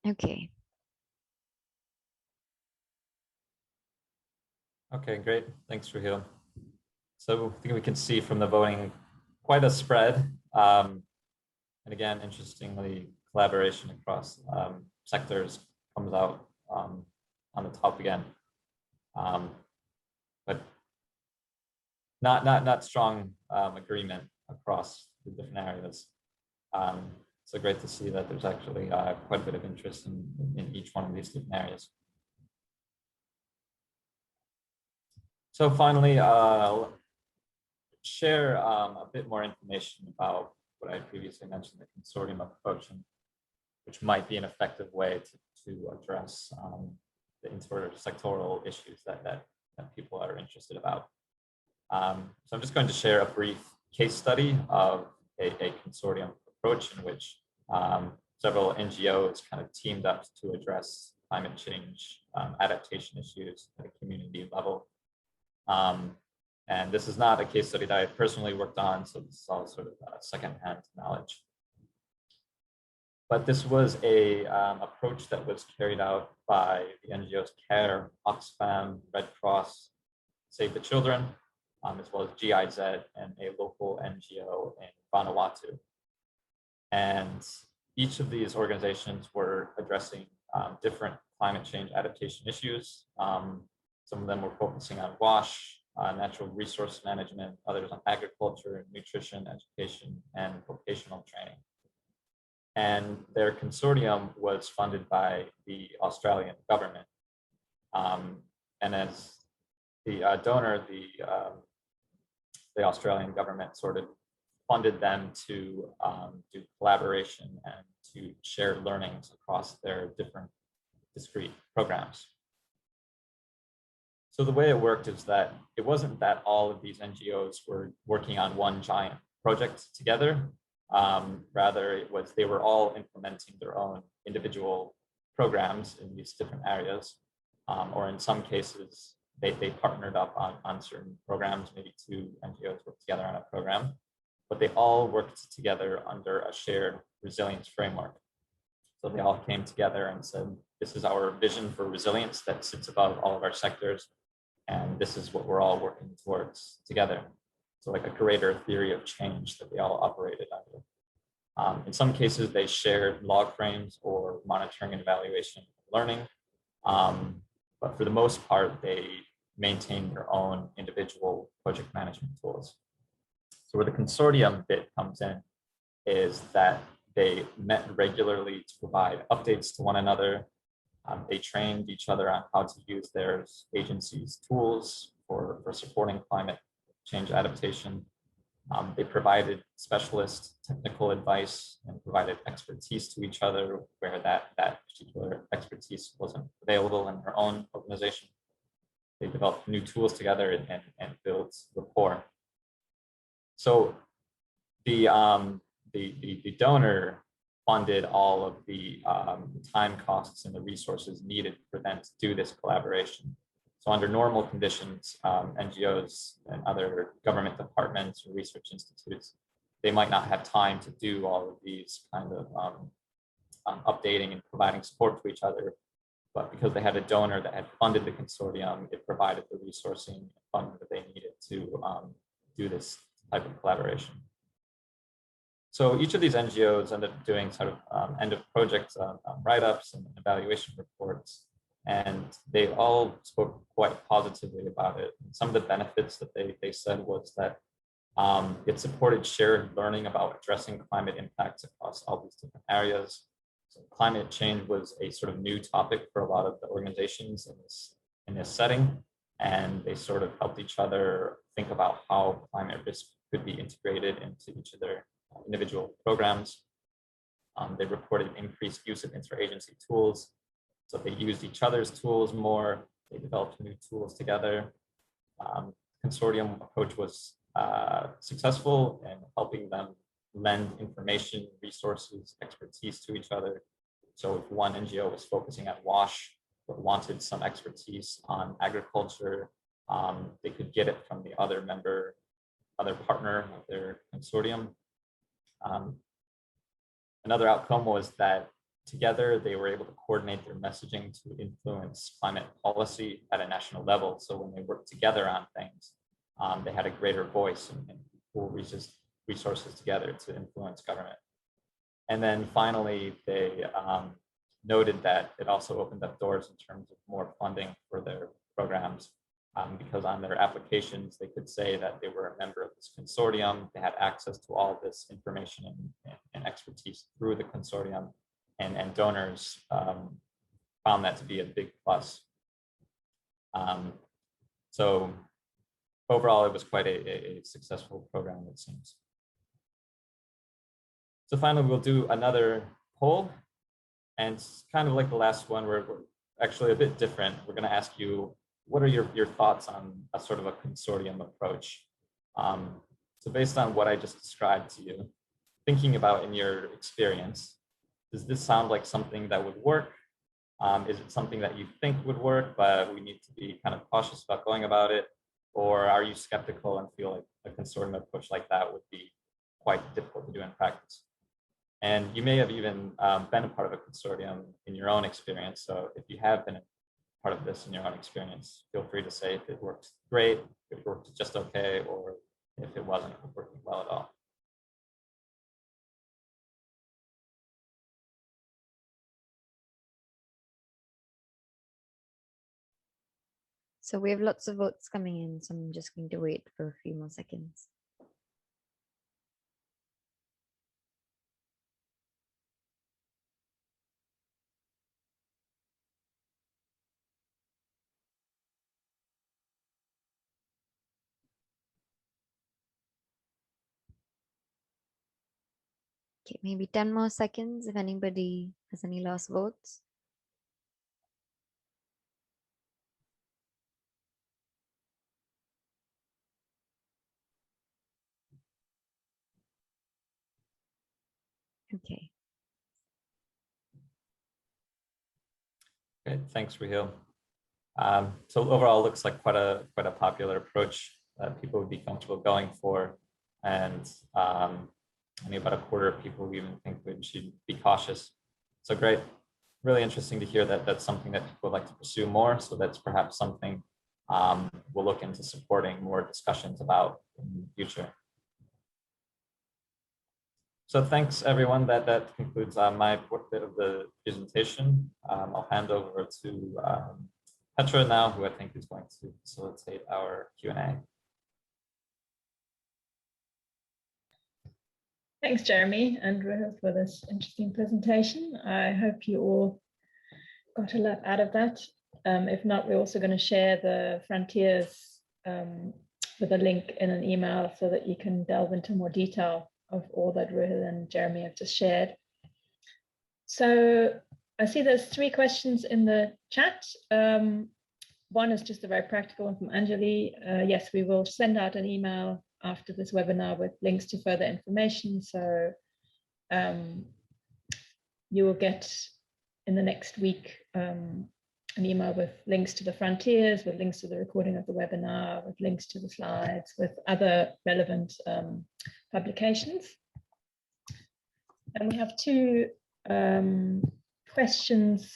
Okay. Okay, great. Thanks, Ruhil. So I think we can see from the voting quite a spread. And again, interestingly, collaboration across sectors comes out on the top again. But not strong agreement across the different areas. So great to see that there's actually quite a bit of interest in each one of these different areas. So finally, I'll share a bit more information about what I previously mentioned, the Consortium Approach, which might be an effective way to address the intersectoral issues that people are interested about. So I'm just going to share a brief case study of a consortium approach in which several NGOs kind of teamed up to address climate change adaptation issues at a community level. And this is not a case study that I personally worked on, so this is all sort of secondhand knowledge. But this was a approach that was carried out by the NGOs CARE, Oxfam, Red Cross, Save the Children, as well as GIZ and a local NGO in Vanuatu. And each of these organizations were addressing different climate change adaptation issues. Some of them were focusing on WASH, natural resource management, others on agriculture, nutrition, education, and vocational training. And their consortium was funded by the Australian government. And as the donor, the Australian government sort of funded them to do collaboration and to share learnings across their different discrete programs. So the way it worked is that it wasn't that all of these NGOs were working on one giant project together. Rather, it was they were all implementing their own individual programs in these different areas, or in some cases, they partnered up on certain programs. Maybe two NGOs worked together on a program, but they all worked together under a shared resilience framework. So they all came together and said, this is our vision for resilience that sits above all of our sectors, and this is what we're all working towards together. So like a greater theory of change that they all operated under. In some cases, they shared log frames or monitoring and evaluation of learning. But for the most part, they maintained their own individual project management tools. So where the consortium bit comes in is that they met regularly to provide updates to one another. They trained each other on how to use their agency's tools for supporting climate change adaptation. They provided specialist technical advice and provided expertise to each other where that particular expertise wasn't available in their own organization. They developed new tools together and built rapport. So the donor funded all of the time costs and the resources needed for them to do this collaboration. So under normal conditions, NGOs and other government departments or research institutes, they might not have time to do all of these kind of updating and providing support to each other. But because they had a donor that had funded the consortium, it provided the resourcing and funding that they needed to do this type of collaboration. So each of these NGOs ended up doing sort of end of project write-ups and evaluation reports, and they all spoke quite positively about it. And some of the benefits that they said was that it supported shared learning about addressing climate impacts across all these different areas. So climate change was a sort of new topic for a lot of the organizations in this setting, and they sort of helped each other think about how climate risk could be integrated into each of their individual programs. They reported increased use of interagency tools. So they used each other's tools more. They developed new tools together. Consortium Approach was successful in helping them lend information, resources, expertise to each other. So if one NGO was focusing on WASH, but wanted some expertise on agriculture, they could get it from the other partner of their consortium. Another outcome was that together they were able to coordinate their messaging to influence climate policy at a national level. So when they worked together on things, they had a greater voice and pool resources together to influence government. And then finally, they noted that it also opened up doors in terms of more funding for their programs, because on their applications, they could say that they were a member of this consortium. They had access to all of this information and expertise through the consortium, and donors found that to be a big plus. So overall, it was quite a successful program, it seems. So finally, we'll do another poll. And it's kind of like the last one, we're actually a bit different. We're going to ask you, what are your thoughts on a sort of a consortium approach? So based on what I just described to you, thinking about in your experience, does this sound like something that would work? Is it something that you think would work, but we need to be kind of cautious about going about it? Or are you skeptical and feel like a consortium approach like that would be quite difficult to do in practice? And you may have even been a part of a consortium in your own experience. So if you have been a part of this in your own experience, feel free to say if it worked great, if it worked just okay, or if it wasn't working well at all. So we have lots of votes coming in, so I'm just going to wait for a few more seconds. Okay, maybe 10 more seconds if anybody has any last votes. Okay. Okay, thanks, Ruhil. So overall, it looks like quite a popular approach that people would be comfortable going for, and only about a quarter of people even think we should be cautious. So great, really interesting to hear that that's something that people would like to pursue more. So that's perhaps something we'll look into supporting more discussions about in the future. So thanks, everyone. That concludes my bit of the presentation. I'll hand over to Petra now, who I think is going to facilitate our Q&A. Thanks, Jeremy and Ruhil, for this interesting presentation. I hope you all got a lot out of that. If not, we're also going to share the frontiers with a link in an email so that you can delve into more detail of all that Ruhil and Jeremy have just shared. So I see there's 3 questions in the chat. One is just a very practical one from Anjali. Yes, we will send out an email after this webinar with links to further information. So you will get in the next week an email with links to the frontiers, with links to the recording of the webinar, with links to the slides, with other relevant publications. And we have 2 questions,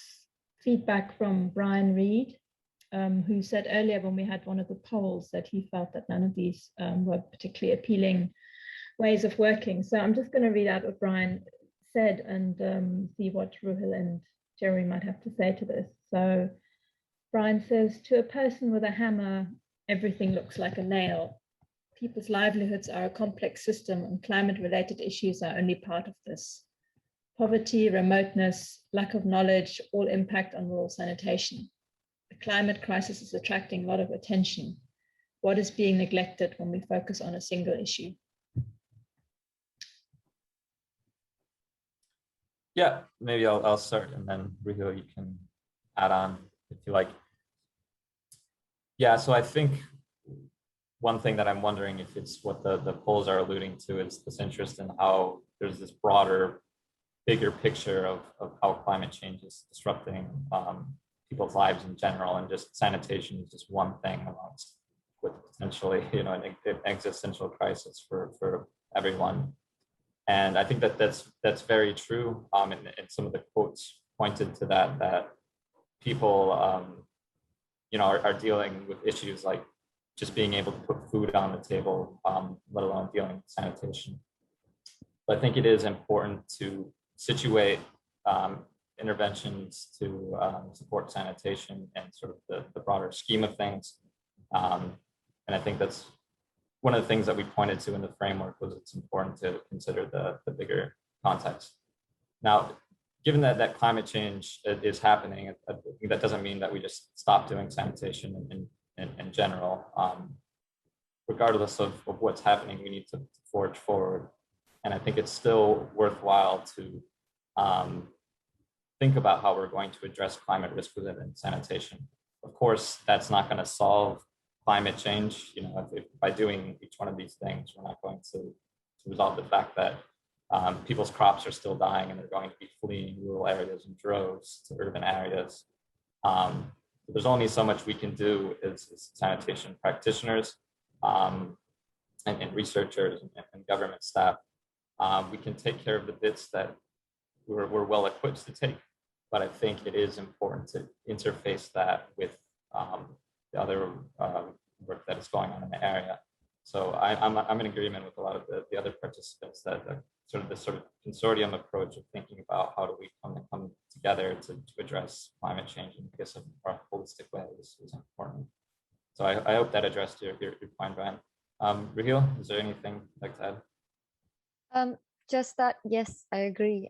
feedback from Brian Reed, who said earlier when we had one of the polls that he felt that none of these were particularly appealing ways of working. So I'm just going to read out what Brian said and see what Ruhil and Jeremy might have to say to this. So Brian says, to a person with a hammer, everything looks like a nail. People's livelihoods are a complex system, and climate-related issues are only part of this. Poverty, remoteness, lack of knowledge all impact on rural sanitation. The climate crisis is attracting a lot of attention. What is being neglected when we focus on a single issue? Yeah, maybe I'll start, and then Ruhil, you can add on if you like. Yeah, so I think one thing that I'm wondering if it's what the polls are alluding to is this interest in how there's this broader, bigger picture of how climate change is disrupting people's lives in general, and just sanitation is just one thing amongst with potentially, you know, an existential crisis for everyone. And I think that that's very true. And some of the quotes pointed to that people, you know, are dealing with issues like just being able to put food on the table, let alone dealing with sanitation. But I think it is important to situate interventions to support sanitation and sort of the broader scheme of things. And I think that's one of the things that we pointed to in the framework was it's important to consider the bigger context. Now, given that climate change is happening, I think that doesn't mean that we just stop doing sanitation in general. Regardless of what's happening, we need to forge forward. And I think it's still worthwhile to think about how we're going to address climate risk within sanitation. Of course, that's not going to solve climate change. You know, if by doing each one of these things, we're not going to resolve the fact that people's crops are still dying and they're going to be fleeing rural areas in droves to urban areas. There's only so much we can do as sanitation practitioners and researchers and government staff. We can take care of the bits that we're well equipped to take, but I think it is important to interface that with the other work that is going on in the area. So I'm in agreement with a lot of the other participants that this sort of consortium approach of thinking about how do we come together to address climate change in a more holistic way is important. So I hope that addressed your point, Brian. Ruhil, is there anything you'd like to add? Just that, yes, I agree.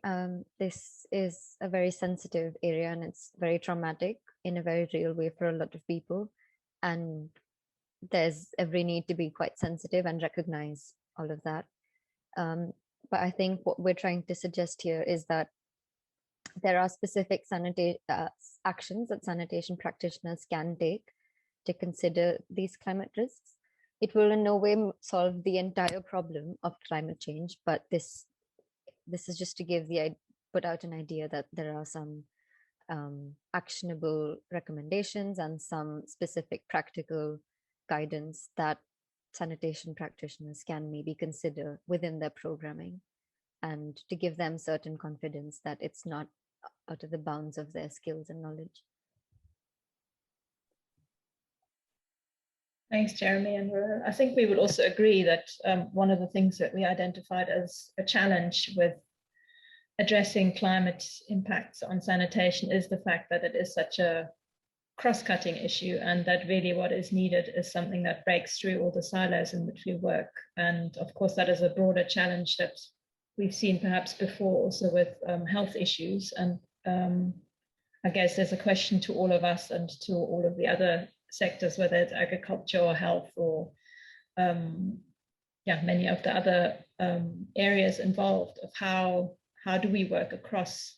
This is a very sensitive area and it's very traumatic in a very real way for a lot of people. And there's every need to be quite sensitive and recognize all of that. But I think what we're trying to suggest here is that there are specific actions that sanitation practitioners can take to consider these climate risks. It will in no way solve the entire problem of climate change, but this is just to put out an idea that there are some actionable recommendations and some specific practical guidance that sanitation practitioners can maybe consider within their programming, and to give them certain confidence that it's not out of the bounds of their skills and knowledge. Thanks, Jeremy. And I think we would also agree that one of the things that we identified as a challenge with addressing climate impacts on sanitation is the fact that it is such a cross-cutting issue, and that really what is needed is something that breaks through all the silos in which we work. And of course, that is a broader challenge that we've seen perhaps before also with health issues. And I guess there's a question to all of us and to all of the other sectors, whether it's agriculture or health or many of the other areas involved, of how do we work across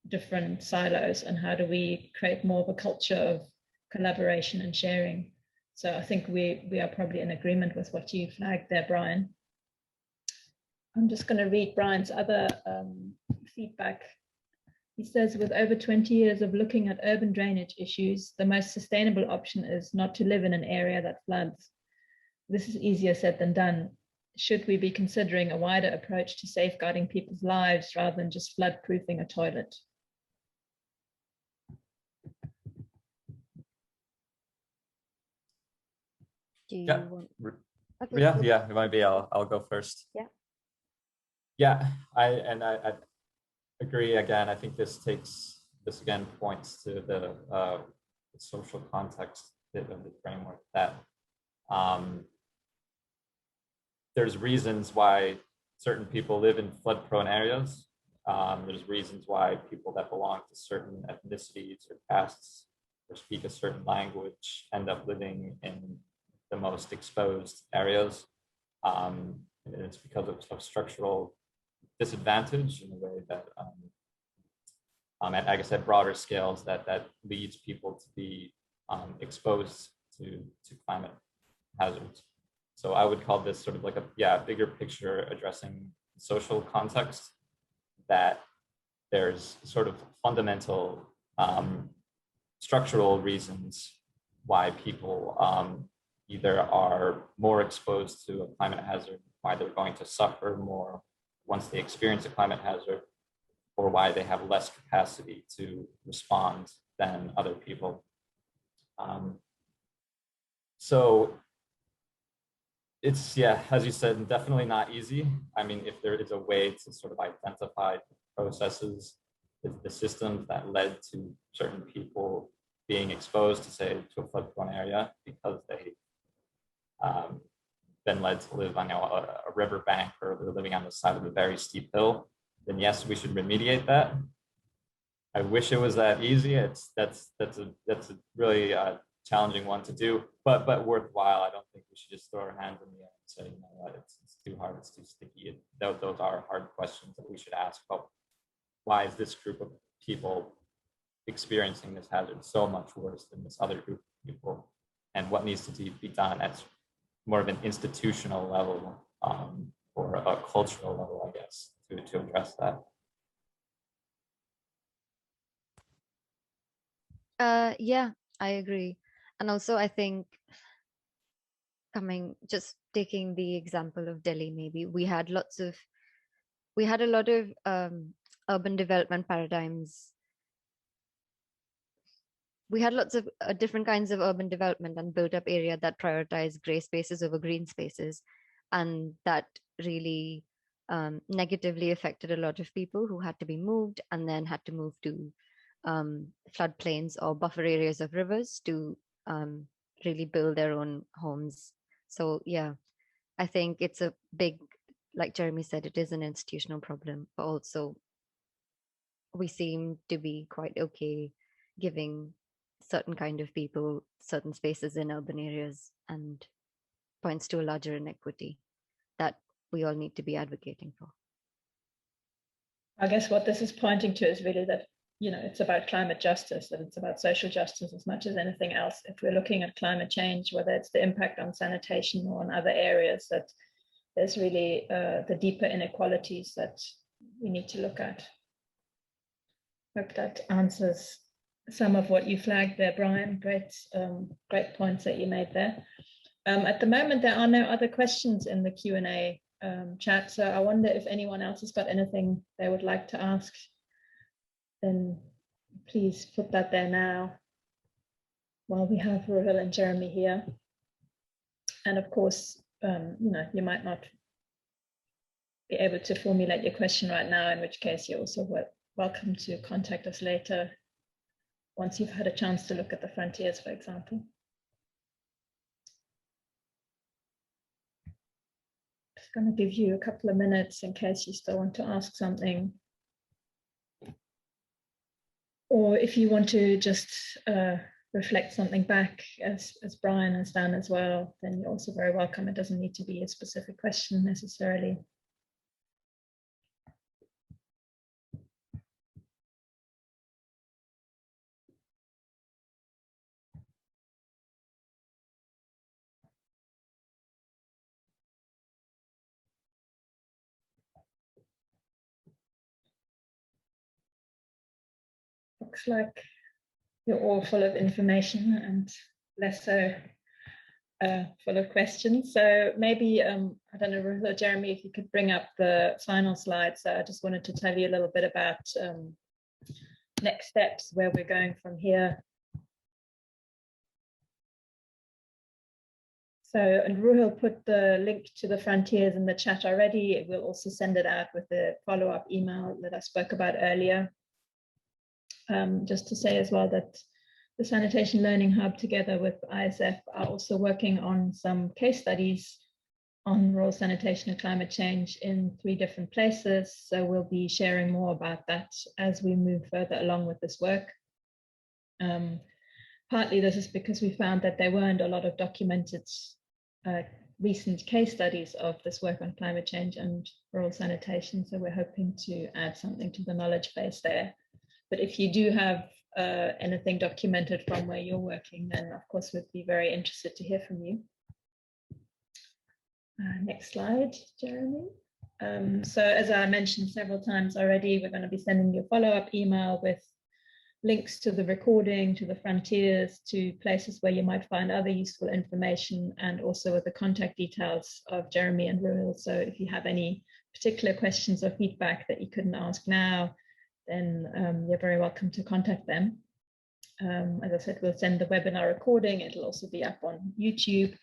different silos, and how do we create more of a culture of collaboration and sharing. So I think we are probably in agreement with what you flagged there, Brian. I'm just going to read Brian's other feedback. He says, with over 20 years of looking at urban drainage issues, the most sustainable option is not to live in an area that floods. This is easier said than done. Should we be considering a wider approach to safeguarding people's lives rather than just flood-proofing a toilet? Do you want? Okay, yeah, it might be. I'll go first. Yeah, I agree. Again, I think this again points to the social context of the framework, that there's reasons why certain people live in flood-prone areas. There's reasons why people that belong to certain ethnicities or castes or speak a certain language end up living in the most exposed areas. And it's because of structural disadvantage in the way that at, I guess, at broader scales that leads people to be exposed to climate hazards. So I would call this sort of like a bigger picture addressing social context, that there's sort of fundamental structural reasons why people either are more exposed to a climate hazard, why they're going to suffer more once they experience a climate hazard, or why they have less capacity to respond than other people. So it's, as you said, definitely not easy. I mean, if there is a way to sort of identify the processes, the systems that led to certain people being exposed to, say, to a flood-prone area because they been led to live on a riverbank, or they're living on the side of a very steep hill, then yes, we should remediate that. I wish it was that easy. That's a really challenging one to do, but worthwhile. I don't think we should just throw our hands in the air and say, you know what, it's too hard, it's too sticky. Those are hard questions that we should ask about. Why is this group of people experiencing this hazard so much worse than this other group of people? And what needs to be done at more of an institutional level, or a cultural level, I guess, to address that? Yeah, I agree. And also I think just taking the example of Delhi, maybe we had a lot of urban development paradigms. We had lots of different kinds of urban development and built up area that prioritize gray spaces over green spaces. And that really negatively affected a lot of people who had to be moved and then had to move to floodplains or buffer areas of rivers to really build their own homes. So yeah, I think it's a big, like Jeremy said, it is an institutional problem, but also we seem to be quite okay giving certain kind of people certain spaces in urban areas, and points to a larger inequity that we all need to be advocating for. I guess what this is pointing to is really that, you know, it's about climate justice, that it's about social justice as much as anything else. If we're looking at climate change, whether it's the impact on sanitation or on other areas, that there's really the deeper inequalities that we need to look at. Hope that answers some of what you flagged there, Brian. Great points that you made there. At the moment, there are no other questions in the Q&A chat, so I wonder if anyone else has got anything they would like to ask. Then please put that there now while we have Ruhil and Jeremy here. And of course, you know, you might not be able to formulate your question right now, in which case you're also welcome to contact us later once you've had a chance to look at the frontiers, for example. Just going to give you a couple of minutes in case you still want to ask something. Or if you want to just reflect something back, as Brian has done as well, then you're also very welcome. It doesn't need to be a specific question necessarily. Looks like you're all full of information and less so full of questions. So maybe, I don't know, Ruhil or Jeremy, if you could bring up the final slide. So I just wanted to tell you a little bit about next steps, where we're going from here. So, and Ruhil put the link to the frontiers in the chat already. We'll also send it out with the follow-up email that I spoke about earlier. Just to say as well that the Sanitation Learning Hub, together with ISF, are also working on some case studies on rural sanitation and climate change in 3 different places. So we'll be sharing more about that as we move further along with this work. Partly this is because we found that there weren't a lot of documented recent case studies of this work on climate change and rural sanitation. So we're hoping to add something to the knowledge base there. But if you do have anything documented from where you're working, then of course we'd be very interested to hear from you. Next slide, Jeremy. So as I mentioned several times already, we're going to be sending you a follow-up email with links to the recording, to the frontiers, to places where you might find other useful information, and also with the contact details of Jeremy and Ruhil. So if you have any particular questions or feedback that you couldn't ask now, then you're very welcome to contact them. As I said, we'll send the webinar recording. It'll also be up on YouTube.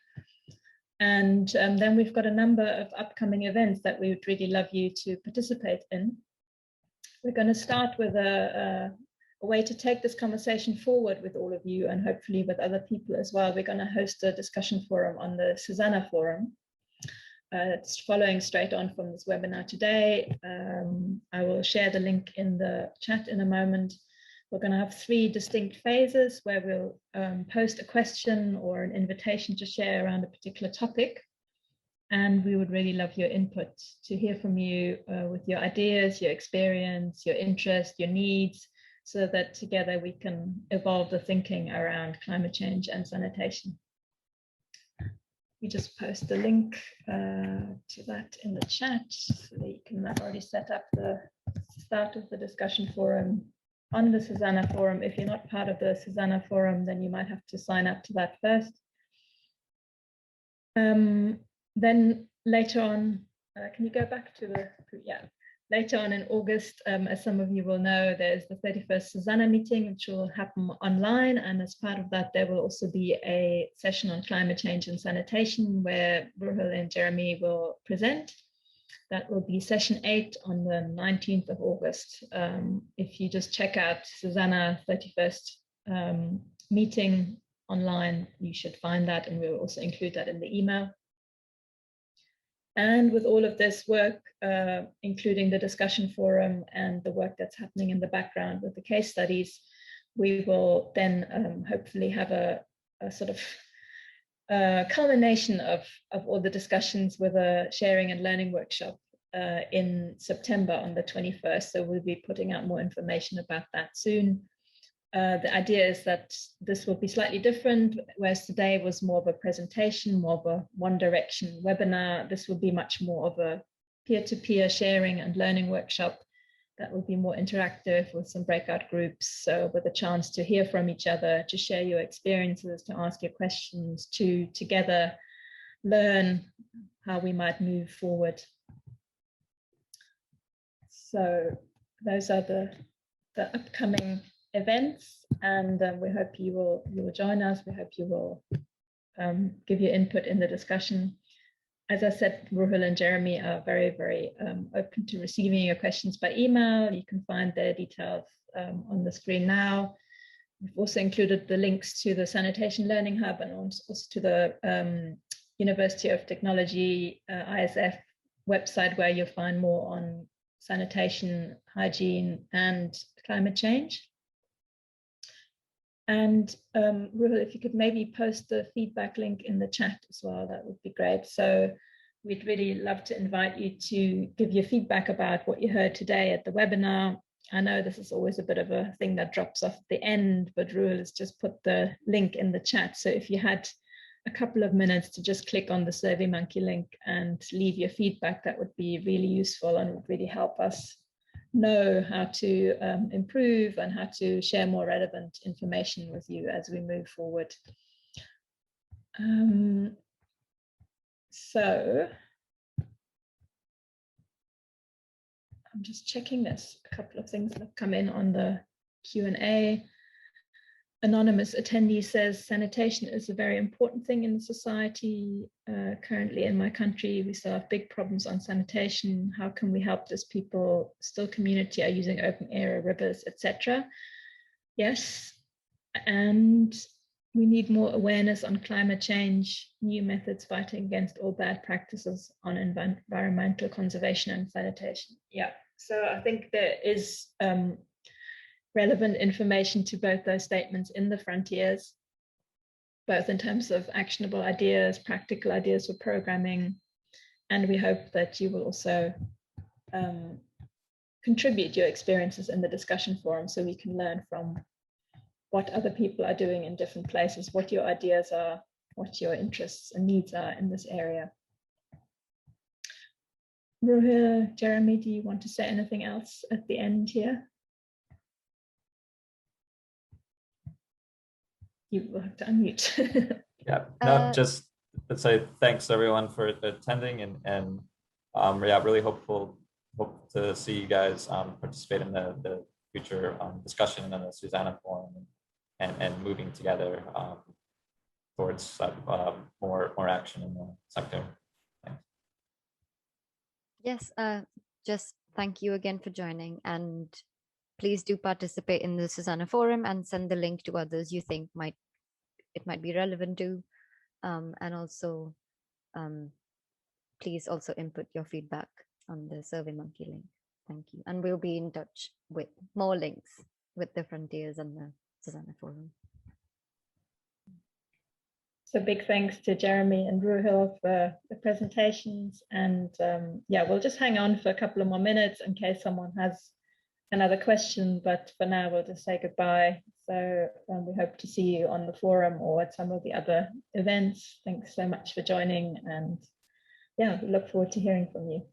And then we've got a number of upcoming events that we would really love you to participate in. We're going to start with a way to take this conversation forward with all of you, and hopefully with other people as well. We're going to host a discussion forum on the Susanna Forum. It's following straight on from this webinar today. I will share the link in the chat in a moment. We're going to have 3 distinct phases where we'll post a question or an invitation to share around a particular topic. And we would really love your input, to hear from you with your ideas, your experience, your interest, your needs, so that together we can evolve the thinking around climate change and sanitation. We just post the link to that in the chat, so that you can already set up the start of the discussion forum on the Susanna Forum. If you're not part of the Susanna Forum, then you might have to sign up to that first. Then later on, can you go back to the, yeah. Later on in August, as some of you will know, there's the 31st Susanna meeting, which will happen online. And as part of that, there will also be a session on climate change and sanitation where Ruhil and Jeremy will present. That will be session 8 on the 19th of August. If you just check out Susanna 31st meeting online, you should find that, and we'll also include that in the email. And with all of this work, including the discussion forum and the work that's happening in the background with the case studies, we will then hopefully have a sort of culmination of all the discussions with a sharing and learning workshop in September on the 21st. So we'll be putting out more information about that soon. The idea is that this will be slightly different, whereas today was more of a presentation, more of a one direction webinar. This will be much more of a peer-to-peer sharing and learning workshop that will be more interactive with some breakout groups. So with a chance to hear from each other, to share your experiences, to ask your questions, to together learn how we might move forward. So those are the upcoming events, and we hope you will join us. We hope you will give your input in the discussion. As I said, Ruhil and Jeremy are very, very open to receiving your questions by email. You can find their details on the screen now. We've also included the links to the Sanitation Learning Hub and also to the University of Technology ISF website, where you'll find more on sanitation, hygiene, and climate change. And Ruhil, if you could maybe post the feedback link in the chat as well, that would be great. So we'd really love to invite you to give your feedback about what you heard today at the webinar. I know this is always a bit of a thing that drops off at the end, but Ruhil has just put the link in the chat. So if you had a couple of minutes to just click on the SurveyMonkey link and leave your feedback, that would be really useful and would really help us know how to improve and how to share more relevant information with you as we move forward. So I'm just checking this. A couple of things that have come in on the Q&A. Anonymous attendee says, sanitation is a very important thing in society. Currently in my country, we still have big problems on sanitation. How can we help these people? Still community are using open area, rivers, etc. Yes, and we need more awareness on climate change, new methods fighting against all bad practices on environmental conservation and sanitation. Yeah, so I think there is relevant information to both those statements in the frontiers, both in terms of actionable ideas, practical ideas for programming, and we hope that you will also contribute your experiences in the discussion forum so we can learn from what other people are doing in different places, what your ideas are, what your interests and needs are in this area. Ruhil, Jeremy, do you want to say anything else at the end here? You will have to unmute. Yeah, no, just to say thanks everyone for attending, and yeah, really hope to see you guys participate in the future discussion in the Susanna Forum and moving together towards more action in the sector. Thanks. Yes, just thank you again for joining, and please do participate in the Susanna Forum and send the link to others you think it might be relevant to, and also please also input your feedback on the SurveyMonkey link. Thank you, and we'll be in touch with more links with the Frontiers and the Susanna Forum. So big thanks to Jeremy and Ruhil for the presentations, and yeah, we'll just hang on for a couple of more minutes in case someone has another question, but for now we'll just say goodbye. So we hope to see you on the forum or at some of the other events. Thanks so much for joining, and yeah, we look forward to hearing from you.